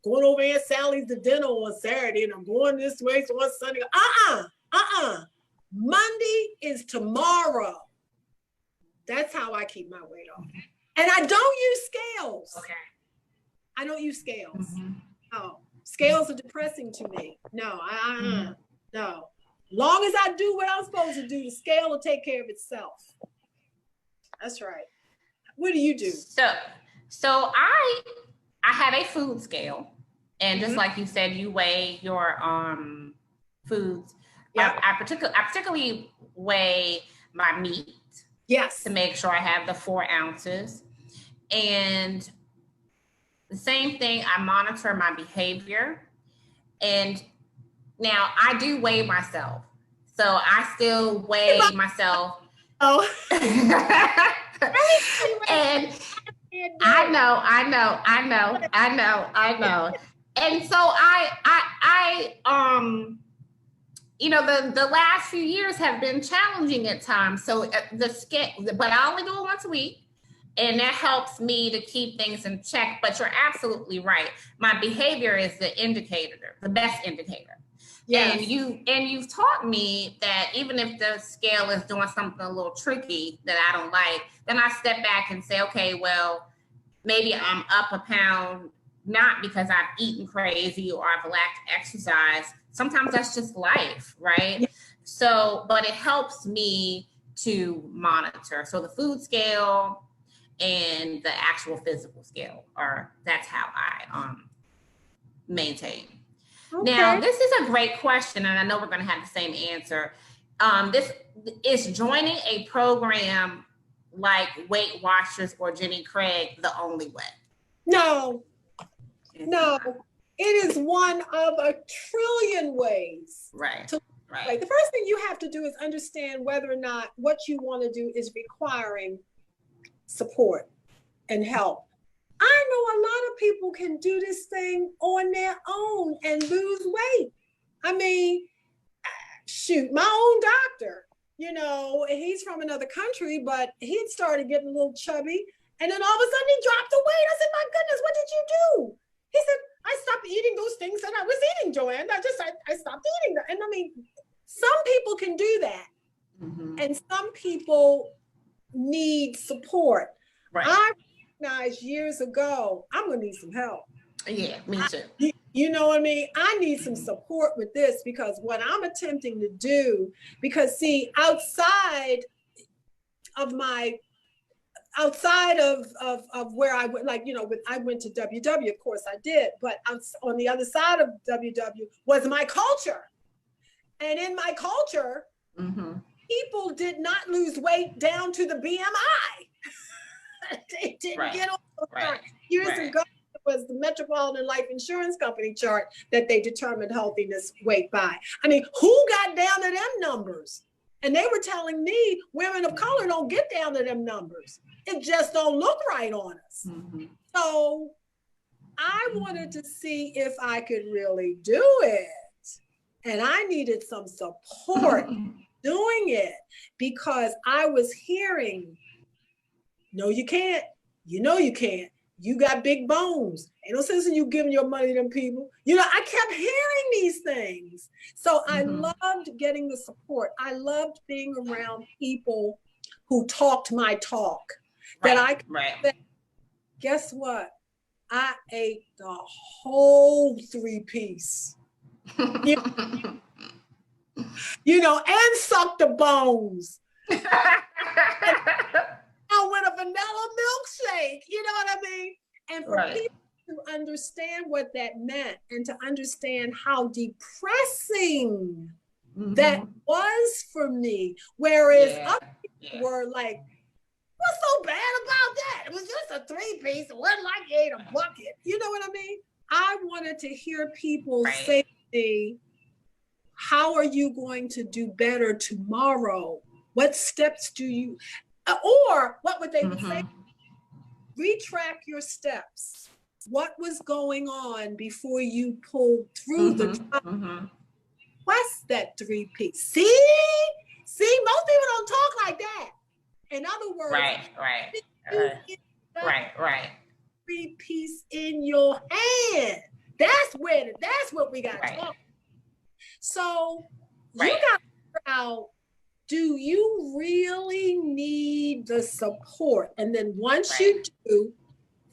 over Aunt Sally's to dinner on Saturday and I'm going this way on Sunday. Monday is tomorrow. That's how I keep my weight off. And I don't use scales. Okay. I don't use scales. No, scales are depressing to me. No, no. Long as I do what I'm supposed to do, the scale will take care of itself. That's right. What do you do? So I have a food scale, and just like you said, you weigh your foods. Yep. I particularly weigh my meat. Yes. To make sure I have the 4 ounces. And the same thing, I monitor my behavior. And now I do weigh myself. So I still weigh myself. Oh. And I know. And so I you know, the last few years have been challenging at times. So the scale, but I only do it once a week. And that helps me to keep things in check. But you're absolutely right. My behavior is the best indicator. Yes. And you've taught me that even if the scale is doing something a little tricky that I don't like, then I step back and say, okay, well, maybe I'm up a pound, not because I've eaten crazy or I've lacked exercise. Sometimes that's just life, right? Yeah. So, but it helps me to monitor. So the food scale and the actual physical scale that's how I maintain. Okay. Now, this is a great question, and I know we're going to have the same answer. This is joining a program like Weight Watchers or Jenny Craig the only way? No. It is one of a trillion ways. Right. Right. The first thing you have to do is understand whether or not what you want to do is requiring support and help. I know a lot of people can do this thing on their own and lose weight. I mean, shoot, my own doctor, you know, he's from another country, but he'd started getting a little chubby. And then all of a sudden he dropped the weight. I said, my goodness, what did you do? He said, I stopped eating those things that I was eating, Joanne. I stopped eating them. And I mean, some people can do that. And some people need support. Right. I recognized years ago, I'm going to need some help. Yeah, me too. You know what I mean? I need some support with this because what I'm attempting to do, because see, outside of where I went, like, you know, I went to WW, of course I did, but on the other side of WW was my culture. And in my culture, people did not lose weight down to the BMI. They didn't get on years ago. It was the Metropolitan Life Insurance Company chart that they determined healthiness weight by. I mean, who got down to them numbers? And they were telling me women of color don't get down to them numbers. It just don't look right on us. So I wanted to see if I could really do it. And I needed some support doing it because I was hearing, no, you can't. You know you can't. You got big bones. Ain't no sense in you giving your money to them people. You know, I kept hearing these things. So I loved getting the support. I loved being around people who talked my talk. that I could say, guess what? I ate the whole 3-piece. You know, and sucked the bones. And I went a vanilla milkshake, you know what I mean? And for people to understand what that meant and to understand how depressing that was for me, whereas other people were like, what's so bad about that? It was just a 3-piece. It wasn't like you ate a bucket. You know what I mean? I wanted to hear people say to me, how are you going to do better tomorrow? What steps do you, or what would they say? Retrack your steps. What was going on before you pulled through the trial? What's that 3-piece? See, most people don't talk like that. In other words, right. 3-piece in your hand. That's what we got to talk. So you got to figure out, do you really need the support? And then once you do,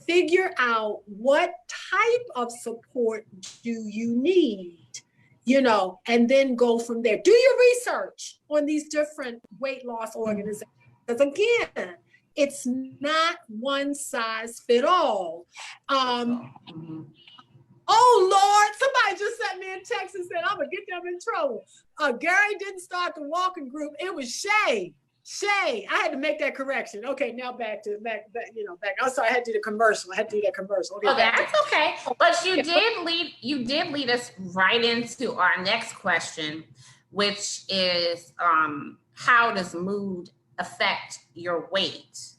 figure out what type of support do you need, you know, and then go from there. Do your research on these different weight loss organizations. Because again, it's not one size fit all. Oh Lord, somebody just sent me a text and said, I'm gonna get them in trouble. Gary didn't start the walking group. It was Shay. I had to make that correction. Okay, now back. I'm sorry, I had to do the commercial. Okay, that's okay. But you did lead us right into our next question, which is how does mood affect your weight?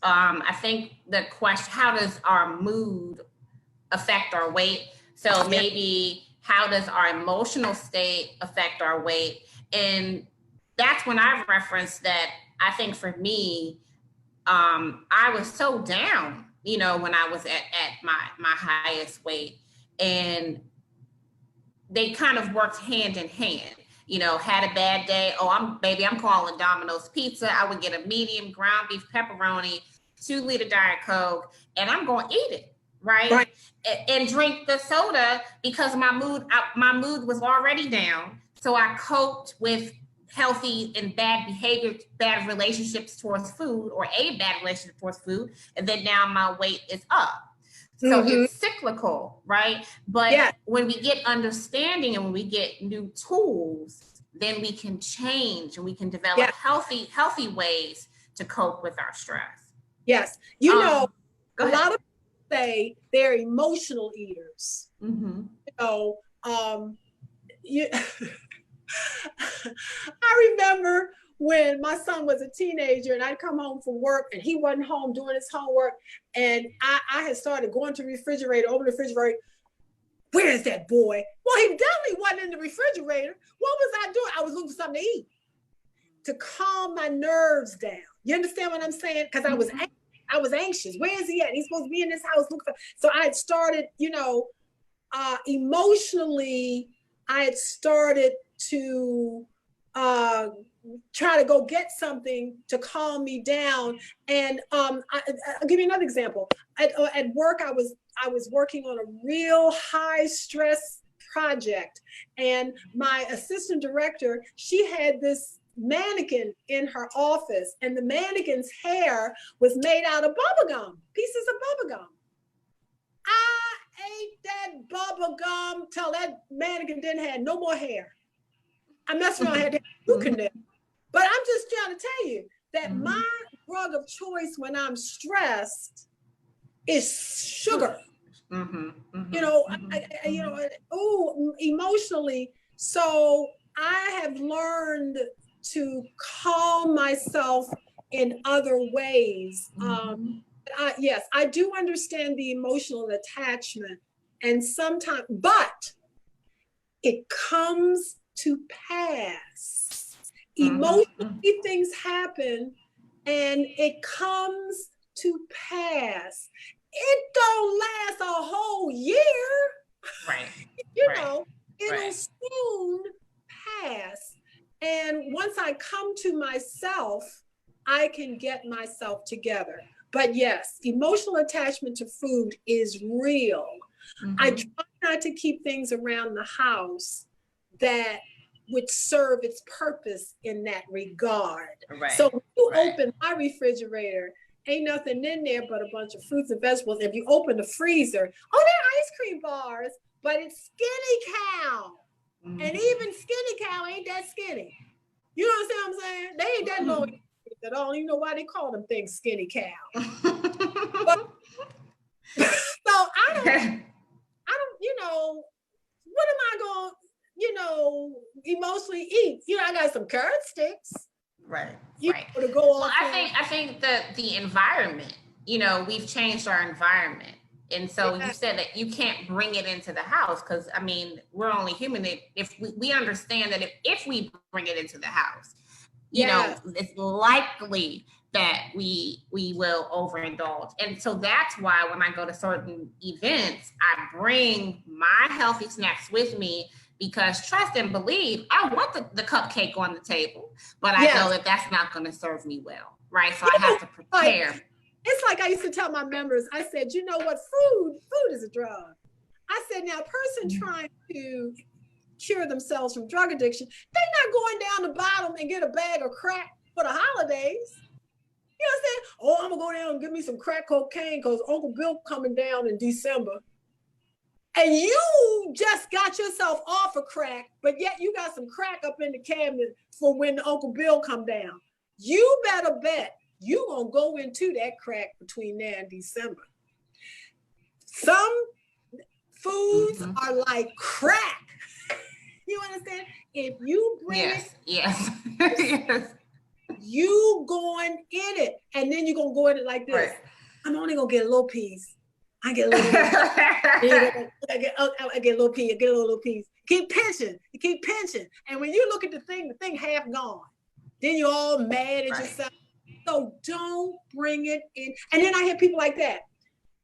I think the question, how does our mood affect our weight? So maybe how does our emotional state affect our weight? And that's when I referenced that. I think for me, I was so down, you know, when I was at my highest weight, and they kind of worked hand in hand. You know, had a bad day. Oh, I'm calling Domino's Pizza. I would get a medium ground beef pepperoni, 2-liter Diet Coke, and I'm going to eat it, right? And drink the soda because my mood was already down. So I coped with healthy and bad behavior, bad relationships towards food, or a bad relationship towards food, and then now my weight is up. So it's cyclical, right? But when we get understanding and when we get new tools, then we can change and we can develop healthy ways to cope with our stress. Yes. You know, a lot of people say they're emotional eaters. You know, I remember when my son was a teenager and I'd come home from work and he wasn't home doing his homework, and I had started going to the refrigerator, open the refrigerator. Where is that boy? Well, he definitely wasn't in the refrigerator. What was I doing? I was looking for something to eat to calm my nerves down. You understand what I'm saying? Because I was anxious. Where is he at? He's supposed to be in this house. So I had started, you know, emotionally, I had started to try to go get something to calm me down. And I'll give you another example. At work, I was working on a real high stress project, and my assistant director, she had this mannequin in her office, and the mannequin's hair was made out of bubble gum, pieces of bubble gum. I ate that bubble gum till that mannequin didn't have no more hair. I messed around, had that. But I'm just trying to tell you that my drug of choice when I'm stressed is sugar. You know, emotionally. So I have learned to calm myself in other ways. Yes, I do understand the emotional attachment, and sometimes, but it comes to pass. Emotionally, things happen and it comes to pass. It don't last a whole year. Right. You know, it'll soon pass. And once I come to myself I can get myself together. But yes, emotional attachment to food is real. I try not to keep things around the house that would serve its purpose in that regard. Right. So when you open my refrigerator, ain't nothing in there but a bunch of fruits and vegetables. If you open the freezer, oh, they're ice cream bars, but it's Skinny Cow. And even Skinny Cow ain't that skinny. You know what I'm saying? They ain't that low at all. You know why they call them things Skinny Cow. But, so I don't, you know, what am I going to, you know, emotionally eat? You know, I got some carrot sticks. Right. To go on. Well, I think that the environment, you know, we've changed our environment. And so you said that you can't bring it into the house because, I mean, we're only human. If we understand that if we bring it into the house, you know, it's likely that we will overindulge. And so that's why when I go to certain events, I bring my healthy snacks with me because trust and believe, I want the cupcake on the table, but I know that that's not going to serve me well, right? So I have to prepare. It's like I used to tell my members, I said, you know what, food is a drug. I said, now a person trying to cure themselves from drug addiction, they're not going down the bottom and get a bag of crack for the holidays. You know what I'm saying? Oh, I'm gonna go down and get me some crack cocaine because Uncle Bill coming down in December. And you just got yourself off of crack, but yet you got some crack up in the cabinet for when Uncle Bill come down. You better bet you gonna go into that crack between now and December. Some foods are like crack. You understand? If you bring it, yes. you going in it, and then you're gonna go in it like this. Right. I'm only gonna get a little piece. I get a little piece. I get a little piece. I get a little piece. Keep pinching. You keep pinching. And when you look at the thing half gone. Then you're all mad at yourself. So don't bring it in. And then I hear people like that.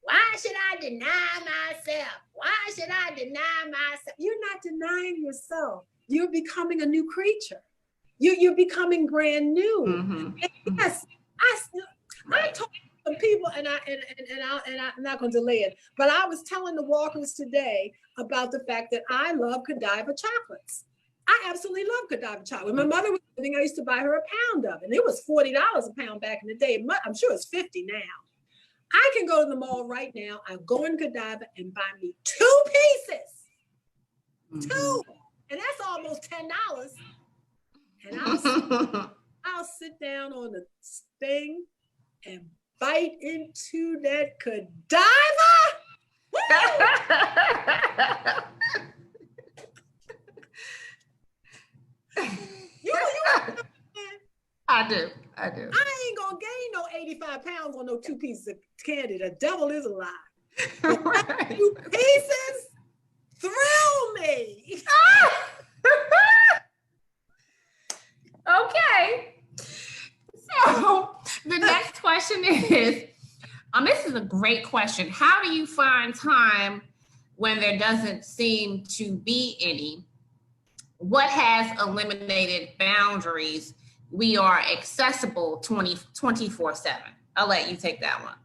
Why should I deny myself? Why should I deny myself? You're not denying yourself. You're becoming a new creature. You're becoming brand new. And yes, I told some people, and I'm not going to delay it, but I was telling the walkers today about the fact that I love Godiva chocolates. I absolutely love Godiva chocolate. When my mother was living, I used to buy her a pound of it. And it was $40 a pound back in the day. I'm sure it's $50 now. I can go to the mall right now. I'll go in Godiva and buy me 2 pieces. 2. And that's almost $10. And I'll sit down on the thing and bite into that Godiva. You I do. I ain't gonna gain no 85 pounds on no 2 pieces of candy. The devil is a lie. Right. 2 pieces thrill me. Okay. So the next question is, this is a great question. How do you find time when there doesn't seem to be any? What has eliminated boundaries? We are accessible 24/7. I'll let you take that one.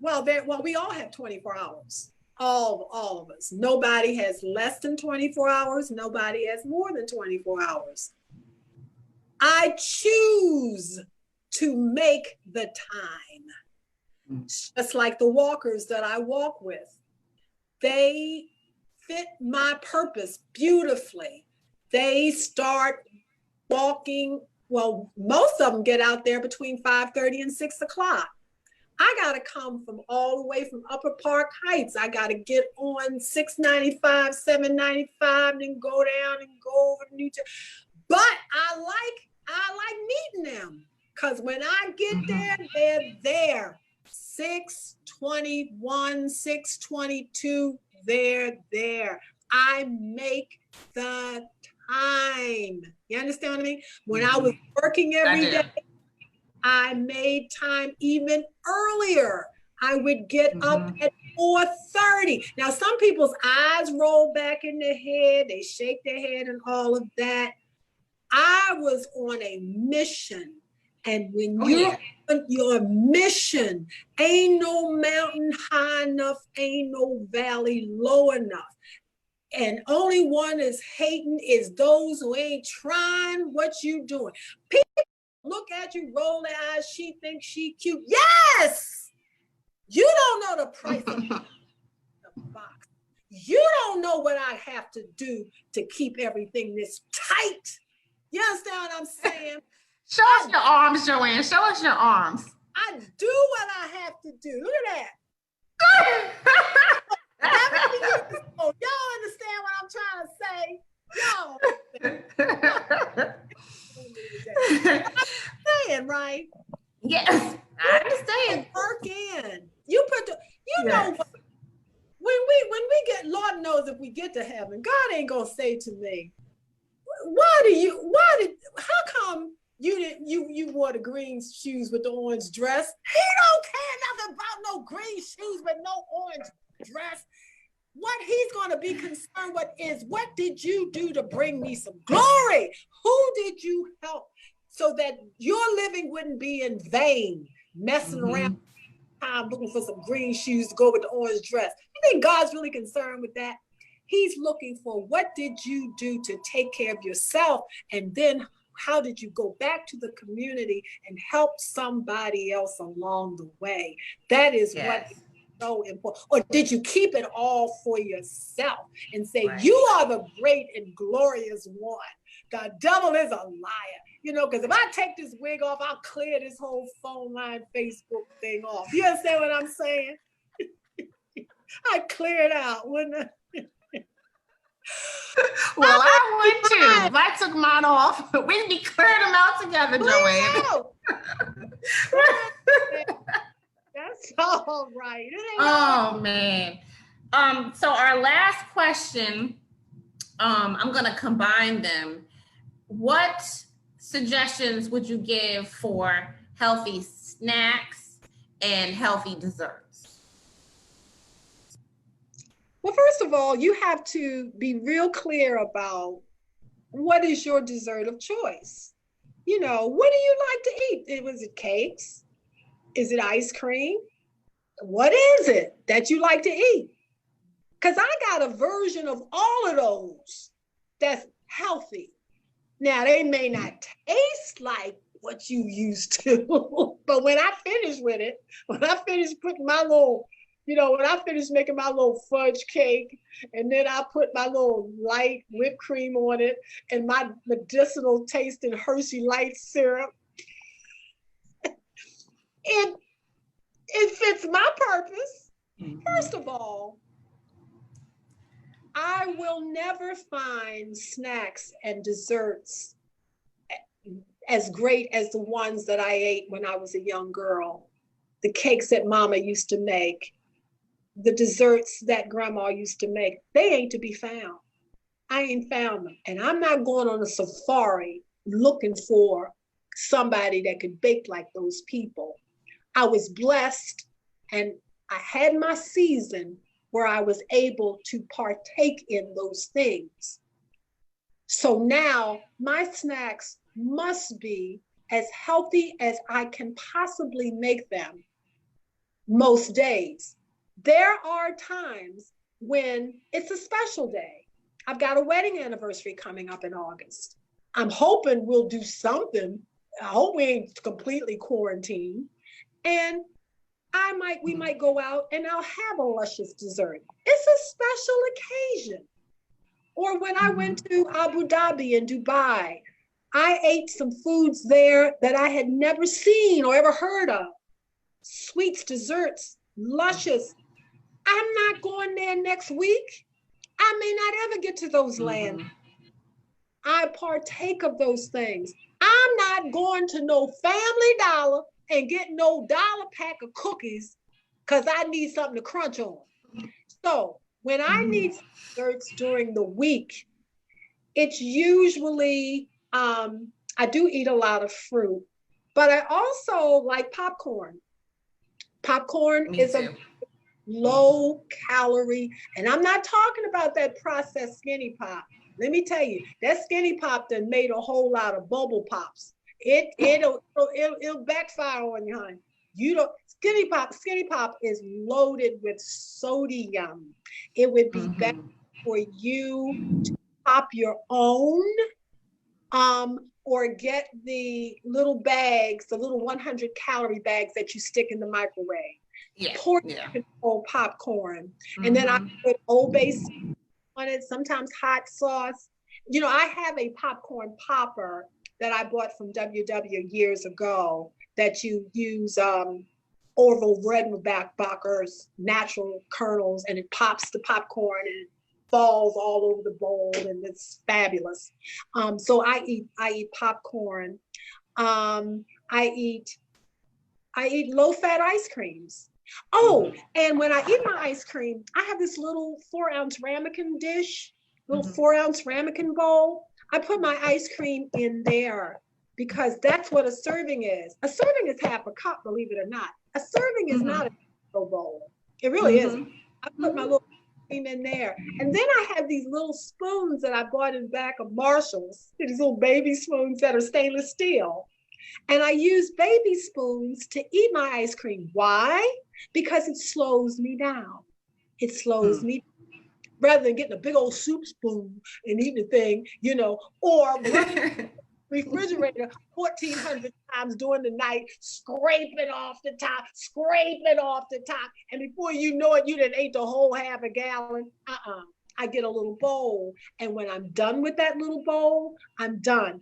Well, we all have 24 hours. All of us. Nobody has less than 24 hours. Nobody has more than 24 hours. I choose to make the time. Just like the walkers that I walk with. They fit my purpose beautifully. They start walking. Well, most of them get out there between 5:30 and 6 o'clock. I got to come from all the way from Upper Park Heights. I got to get on 695, 795, then go down and go over to New Jersey. But I like meeting them because when I get there, they're there. 6:21, 6:22, they're there. I make the time. You understand what I mean? When I was working every day, I made time even earlier. I would get up at 4:30. Now, some people's eyes roll back in their head. They shake their head and all of that. I was on a mission. And when you're on your mission, ain't no mountain high enough, ain't no valley low enough. And only one is hating is those who ain't trying what you doing. People look at you, roll their eyes, she thinks she cute. Yes! You don't know the price of the box. You don't know what I have to do to keep everything this tight. You understand what I'm saying? Show us your arms, Joanne. Show us your arms. I do what I have to do. Look at that. Y'all understand what I'm trying to say? Y'all. I'm saying, right? Yes, I understand. Work in. You put the, you know what? When we get, Lord knows if we get to heaven, God ain't gonna say to me, how come you wore the green shoes with the orange dress? He don't care nothing about no green shoes with no orange dress. What he's going to be concerned with is, what did you do to bring me some glory? Who did you help so that your living wouldn't be in vain, messing around time looking for some green shoes to go with the orange dress? You think God's really concerned with that? He's looking for, what did you do to take care of yourself? And then how did you go back to the community and help somebody else along the way? That is what is so important. Or did you keep it all for yourself and say, you are the great and glorious one? The devil is a liar. You know, because if I take this wig off, I'll clear this whole phone line, Facebook thing off. You understand what I'm saying? I'd clear it out, wouldn't I? Well, I would too. If I took mine off, we'd be clearing them out together, Joanne. That's all right. Oh, man. So our last question, I'm going to combine them. What suggestions would you give for healthy snacks and healthy desserts? Well, first of all, you have to be real clear about what is your dessert of choice. You know, what do you like to eat? Was it cakes? Is it ice cream? What is it that you like to eat? Because I got a version of all of those that's healthy. Now, they may not taste like what you used to, but when I finish with it, when I finish putting my little, you know, when I finish making my little fudge cake, and then I put my little light whipped cream on it and my medicinal tasting Hershey light syrup, it fits my purpose. First of all, I will never find snacks and desserts as great as the ones that I ate when I was a young girl. The cakes that Mama used to make, the desserts that Grandma used to make, they ain't to be found. I ain't found them. And I'm not going on a safari looking for somebody that could bake like those people. I was blessed, and I had my season where I was able to partake in those things. So now my snacks must be as healthy as I can possibly make them most days. There are times when it's a special day. I've got a wedding anniversary coming up in August. I'm hoping we'll do something. I hope we ain't completely quarantined. And we might go out and I'll have a luscious dessert. It's a special occasion. Or when I went to Abu Dhabi and Dubai, I ate some foods there that I had never seen or ever heard of. Sweets, desserts, luscious. I'm not going there next week. I may not ever get to those lands. I partake of those things. I'm not going to no Family Dollar and get no dollar pack of cookies because I need something to crunch on. So when I need desserts during the week, it's usually, I do eat a lot of fruit, but I also like popcorn. Popcorn is a low calorie, and I'm not talking about that processed skinny pop. Let me tell you, that skinny pop done made a whole lot of bubble pops. It'll backfire on you, honey. You don't. Skinny pop is loaded with sodium. It would be better for you to pop your own, or get the little bags, the little 100-calorie bags that you stick in the microwave. Portion control popcorn, and then I put Old Bay on it. Sometimes hot sauce. You know, I have a popcorn popper that I bought from WW years ago that you use Orville Redenbacher's natural kernels, and it pops the popcorn and it falls all over the bowl, and it's fabulous. So I eat popcorn. I eat low-fat ice creams. Oh, and when I eat my ice cream, I have this little 4-ounce ramekin dish, little 4-ounce ramekin bowl. I put my ice cream in there because that's what a serving is. A serving is half a cup, believe it or not. A serving is not a bowl. It really isn't. I put my little cream in there. And then I have these little spoons that I bought in the back of Marshall's, these little baby spoons that are stainless steel. And I use baby spoons to eat my ice cream. Why? Because it slows me down. It slows me down. Rather than getting a big old soup spoon and eating the thing, you know, or running refrigerator 1,400 times during the night, scraping off the top, and before you know it, you done ate the whole half a gallon. I get a little bowl, and when I'm done with that little bowl, I'm done.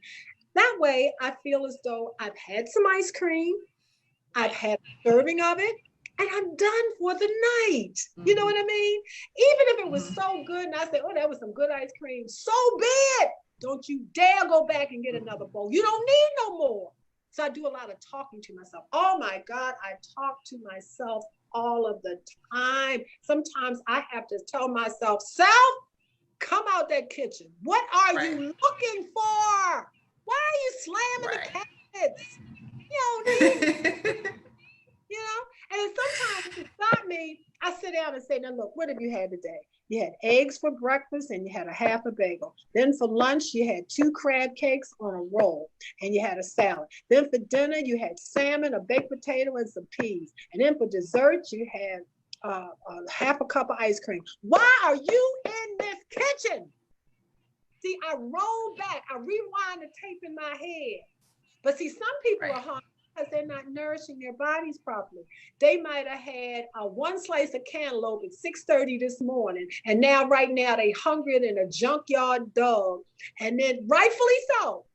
That way, I feel as though I've had some ice cream, I've had a serving of it, and I'm done for the night. You know what I mean? Even if it was so good, and I say, oh, that was some good ice cream, so be it. Don't you dare go back and get another bowl. You don't need no more. So I do a lot of talking to myself. Oh my God, I talk to myself all of the time. Sometimes I have to tell myself, self, come out that kitchen. What are you looking for? Why are you slamming the cabinets? You don't need you know? And then sometimes to stop me, I sit down and say, now look, what have you had today? You had eggs for breakfast and you had a half a bagel. Then for lunch, you had 2 crab cakes on a roll and you had a salad. Then for dinner, you had salmon, a baked potato, and some peas. And then for dessert, you had half a cup of ice cream. Why are you in this kitchen? See, I roll back, I rewind the tape in my head. But see, some people are hungry because they're not nourishing their bodies properly. They might have had 1 slice of cantaloupe at 6:30 this morning, and right now they hungrier than a junkyard dog. And then rightfully so,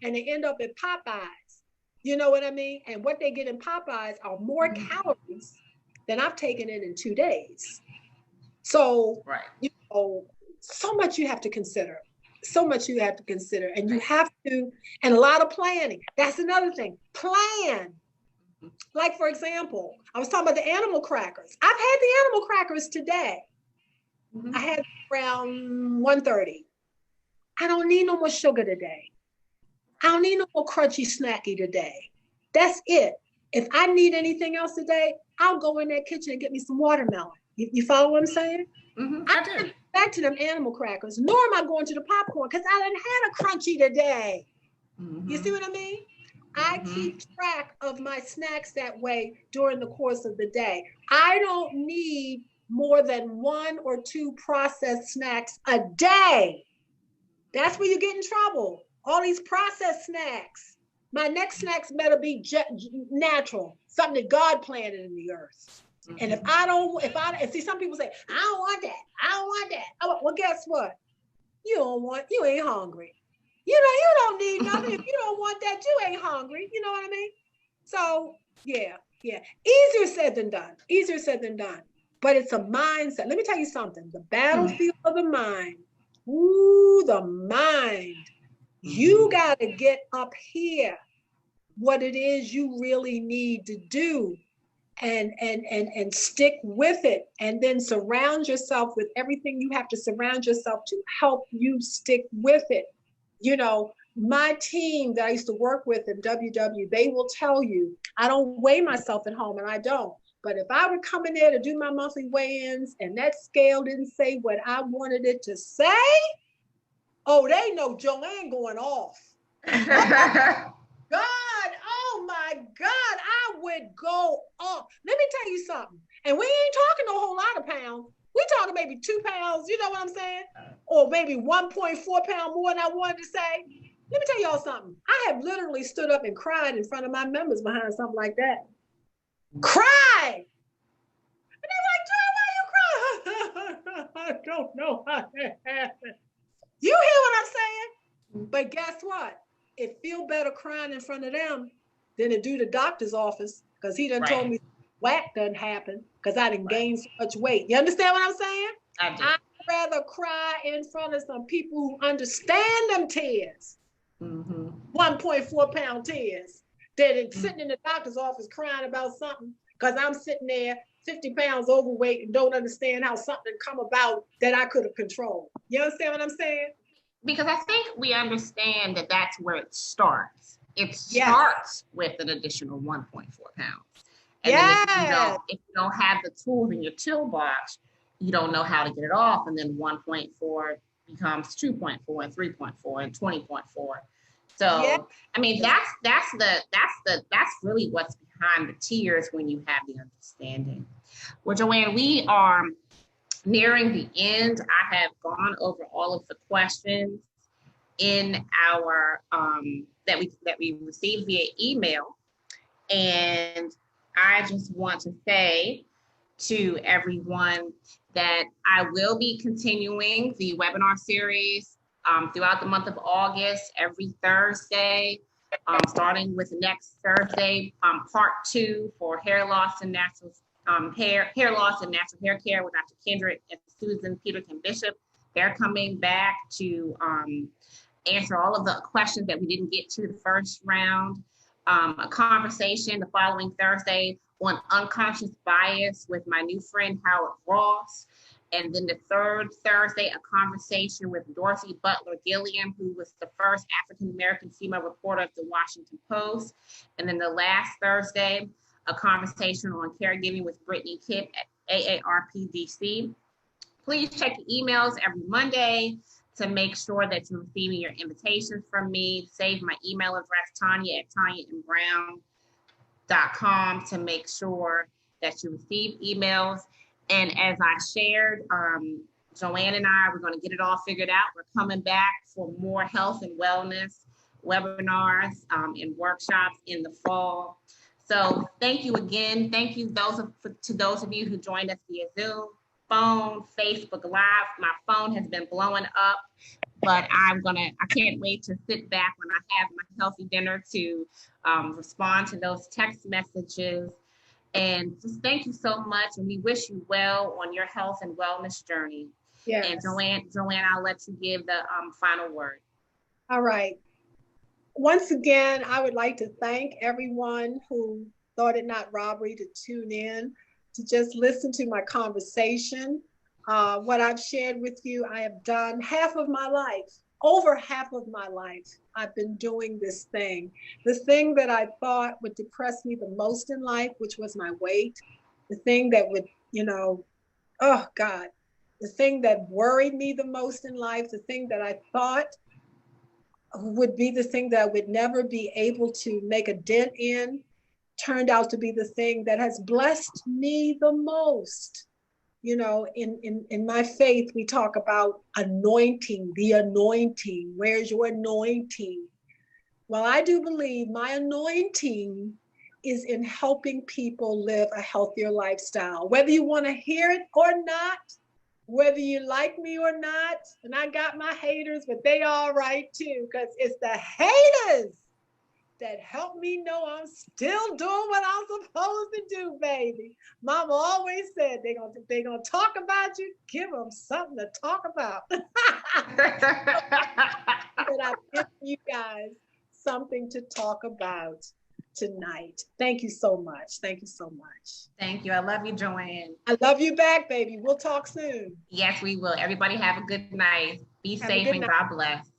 and they end up at Popeyes. You know what I mean? And what they get in Popeyes are more calories than I've taken in 2 days. So, you know, so much you have to consider. And you have to, and a lot of planning. That's another thing. Plan. Like, for example, I was talking about the animal crackers. I've had the animal crackers today. I had around 1:30. I don't need no more sugar today. I don't need no more crunchy snacky today. That's it. If I need anything else today, I'll go in that kitchen and get me some watermelon. You follow what I'm saying? I do. Back to them animal crackers, nor am I going to the popcorn because I didn't have a crunchy today. You see what I mean? I keep track of my snacks that way during the course of the day. I don't need more than 1 or 2 processed snacks a day. That's where you get in trouble. All these processed snacks. My next snacks better be natural, something that God planted in the earth. And if see, some people say, I don't want that. Well, guess what? You ain't hungry. You don't need nothing. If you don't want that, you ain't hungry. You know what I mean? So yeah. Easier said than done. But it's a mindset. Let me tell you something. The battlefield of the mind. Ooh, the mind. You got to get up here what it is you really need to do. And stick with it, and then surround yourself with everything you have to surround yourself to help you stick with it. You know, my team that I used to work with in WW, they will tell you, I don't weigh myself at home, and I don't. But if I were coming there to do my monthly weigh-ins and that scale didn't say what I wanted it to say, oh, they know Joanne going off. God, oh my God, I would go off. Let me tell you something. And we ain't talking a whole lot of pounds. We talking maybe 2 pounds, you know what I'm saying? Or maybe 1.4 pounds more than I wanted to say. Let me tell y'all something. I have literally stood up and cried in front of my members behind something like that. Cried! And they're like, Joy, why you crying? I don't know how that happened. You hear what I'm saying? But guess what? It feel better crying in front of them than to do the doctor's office, because he done told me whack doesn't happen because I didn't gain so much weight. You understand what I'm saying? I do. I'd rather cry in front of some people who understand them tears. 1.4 pound tears than sitting in the doctor's office crying about something because I'm sitting there 50 pounds overweight and don't understand how something come about that I could have controlled. You understand what I'm saying? Because I think we understand that that's where it starts. It starts with an additional 1.4 pounds. And then if you don't have the tools in your toolbox, you don't know how to get it off. And then 1.4 becomes 2.4 and 3.4 and 20.4. So, I mean, that's really what's behind the tears when you have the understanding. Well, Joanne, we are nearing the end. I have gone over all of the questions in our that we received via email, and I just want to say to everyone that I will be continuing the webinar series throughout the month of August, every Thursday, starting with next Thursday, part 2 for hair loss and natural hair loss and natural hair care with Dr. Kendrick and Susan Peterson Bishop. They're coming back to answer all of the questions that we didn't get to the first round. A conversation the following Thursday on unconscious bias with my new friend Howard Ross. And then the third Thursday, a conversation with Dorothy Butler Gilliam, who was the first African-American female reporter at the Washington Post. And then the last Thursday, a conversation on caregiving with Brittany Kipp at AARP-DC. Please check your emails every Monday to make sure that you're receiving your invitations from me. Save my email address, Tonya@TonyaMBrown.com, to make sure that you receive emails. And as I shared, Joanne and I, we're going to get it all figured out. We're coming back for more health and wellness webinars and workshops in the fall. So thank you again. Thank you to those of you who joined us via Zoom, phone, Facebook Live. My phone has been blowing up, but I can't wait to sit back when I have my healthy dinner to respond to those text messages. And just thank you so much. And we wish you well on your health and wellness journey. Yes. And Joanne, I'll let you give the final word. All right. Once again, I would like to thank everyone who thought it not robbery to tune in, to just listen to my conversation. What I've shared with you, I have done half of my life. Over half of my life, I've been doing this thing. The thing that I thought would depress me the most in life, which was my weight. The thing that would, oh God, the thing that worried me the most in life, the thing that I thought would be the thing that I would never be able to make a dent in, turned out to be the thing that has blessed me the most. In my faith, we talk about anointing, the anointing. Where's your anointing? Well, I do believe my anointing is in helping people live a healthier lifestyle, whether you want to hear it or not, whether you like me or not. And I got my haters, but they all right too, because it's the haters that help me know I'm still doing what I'm supposed to do, baby. Mama always said they gonna talk about you, give them something to talk about. But I've given you guys something to talk about tonight. Thank you so much. Thank you so much. Thank you. I love you, Joanne. I love you back, baby. We'll talk soon. Yes, we will. Everybody have a good night. Be safe and God bless.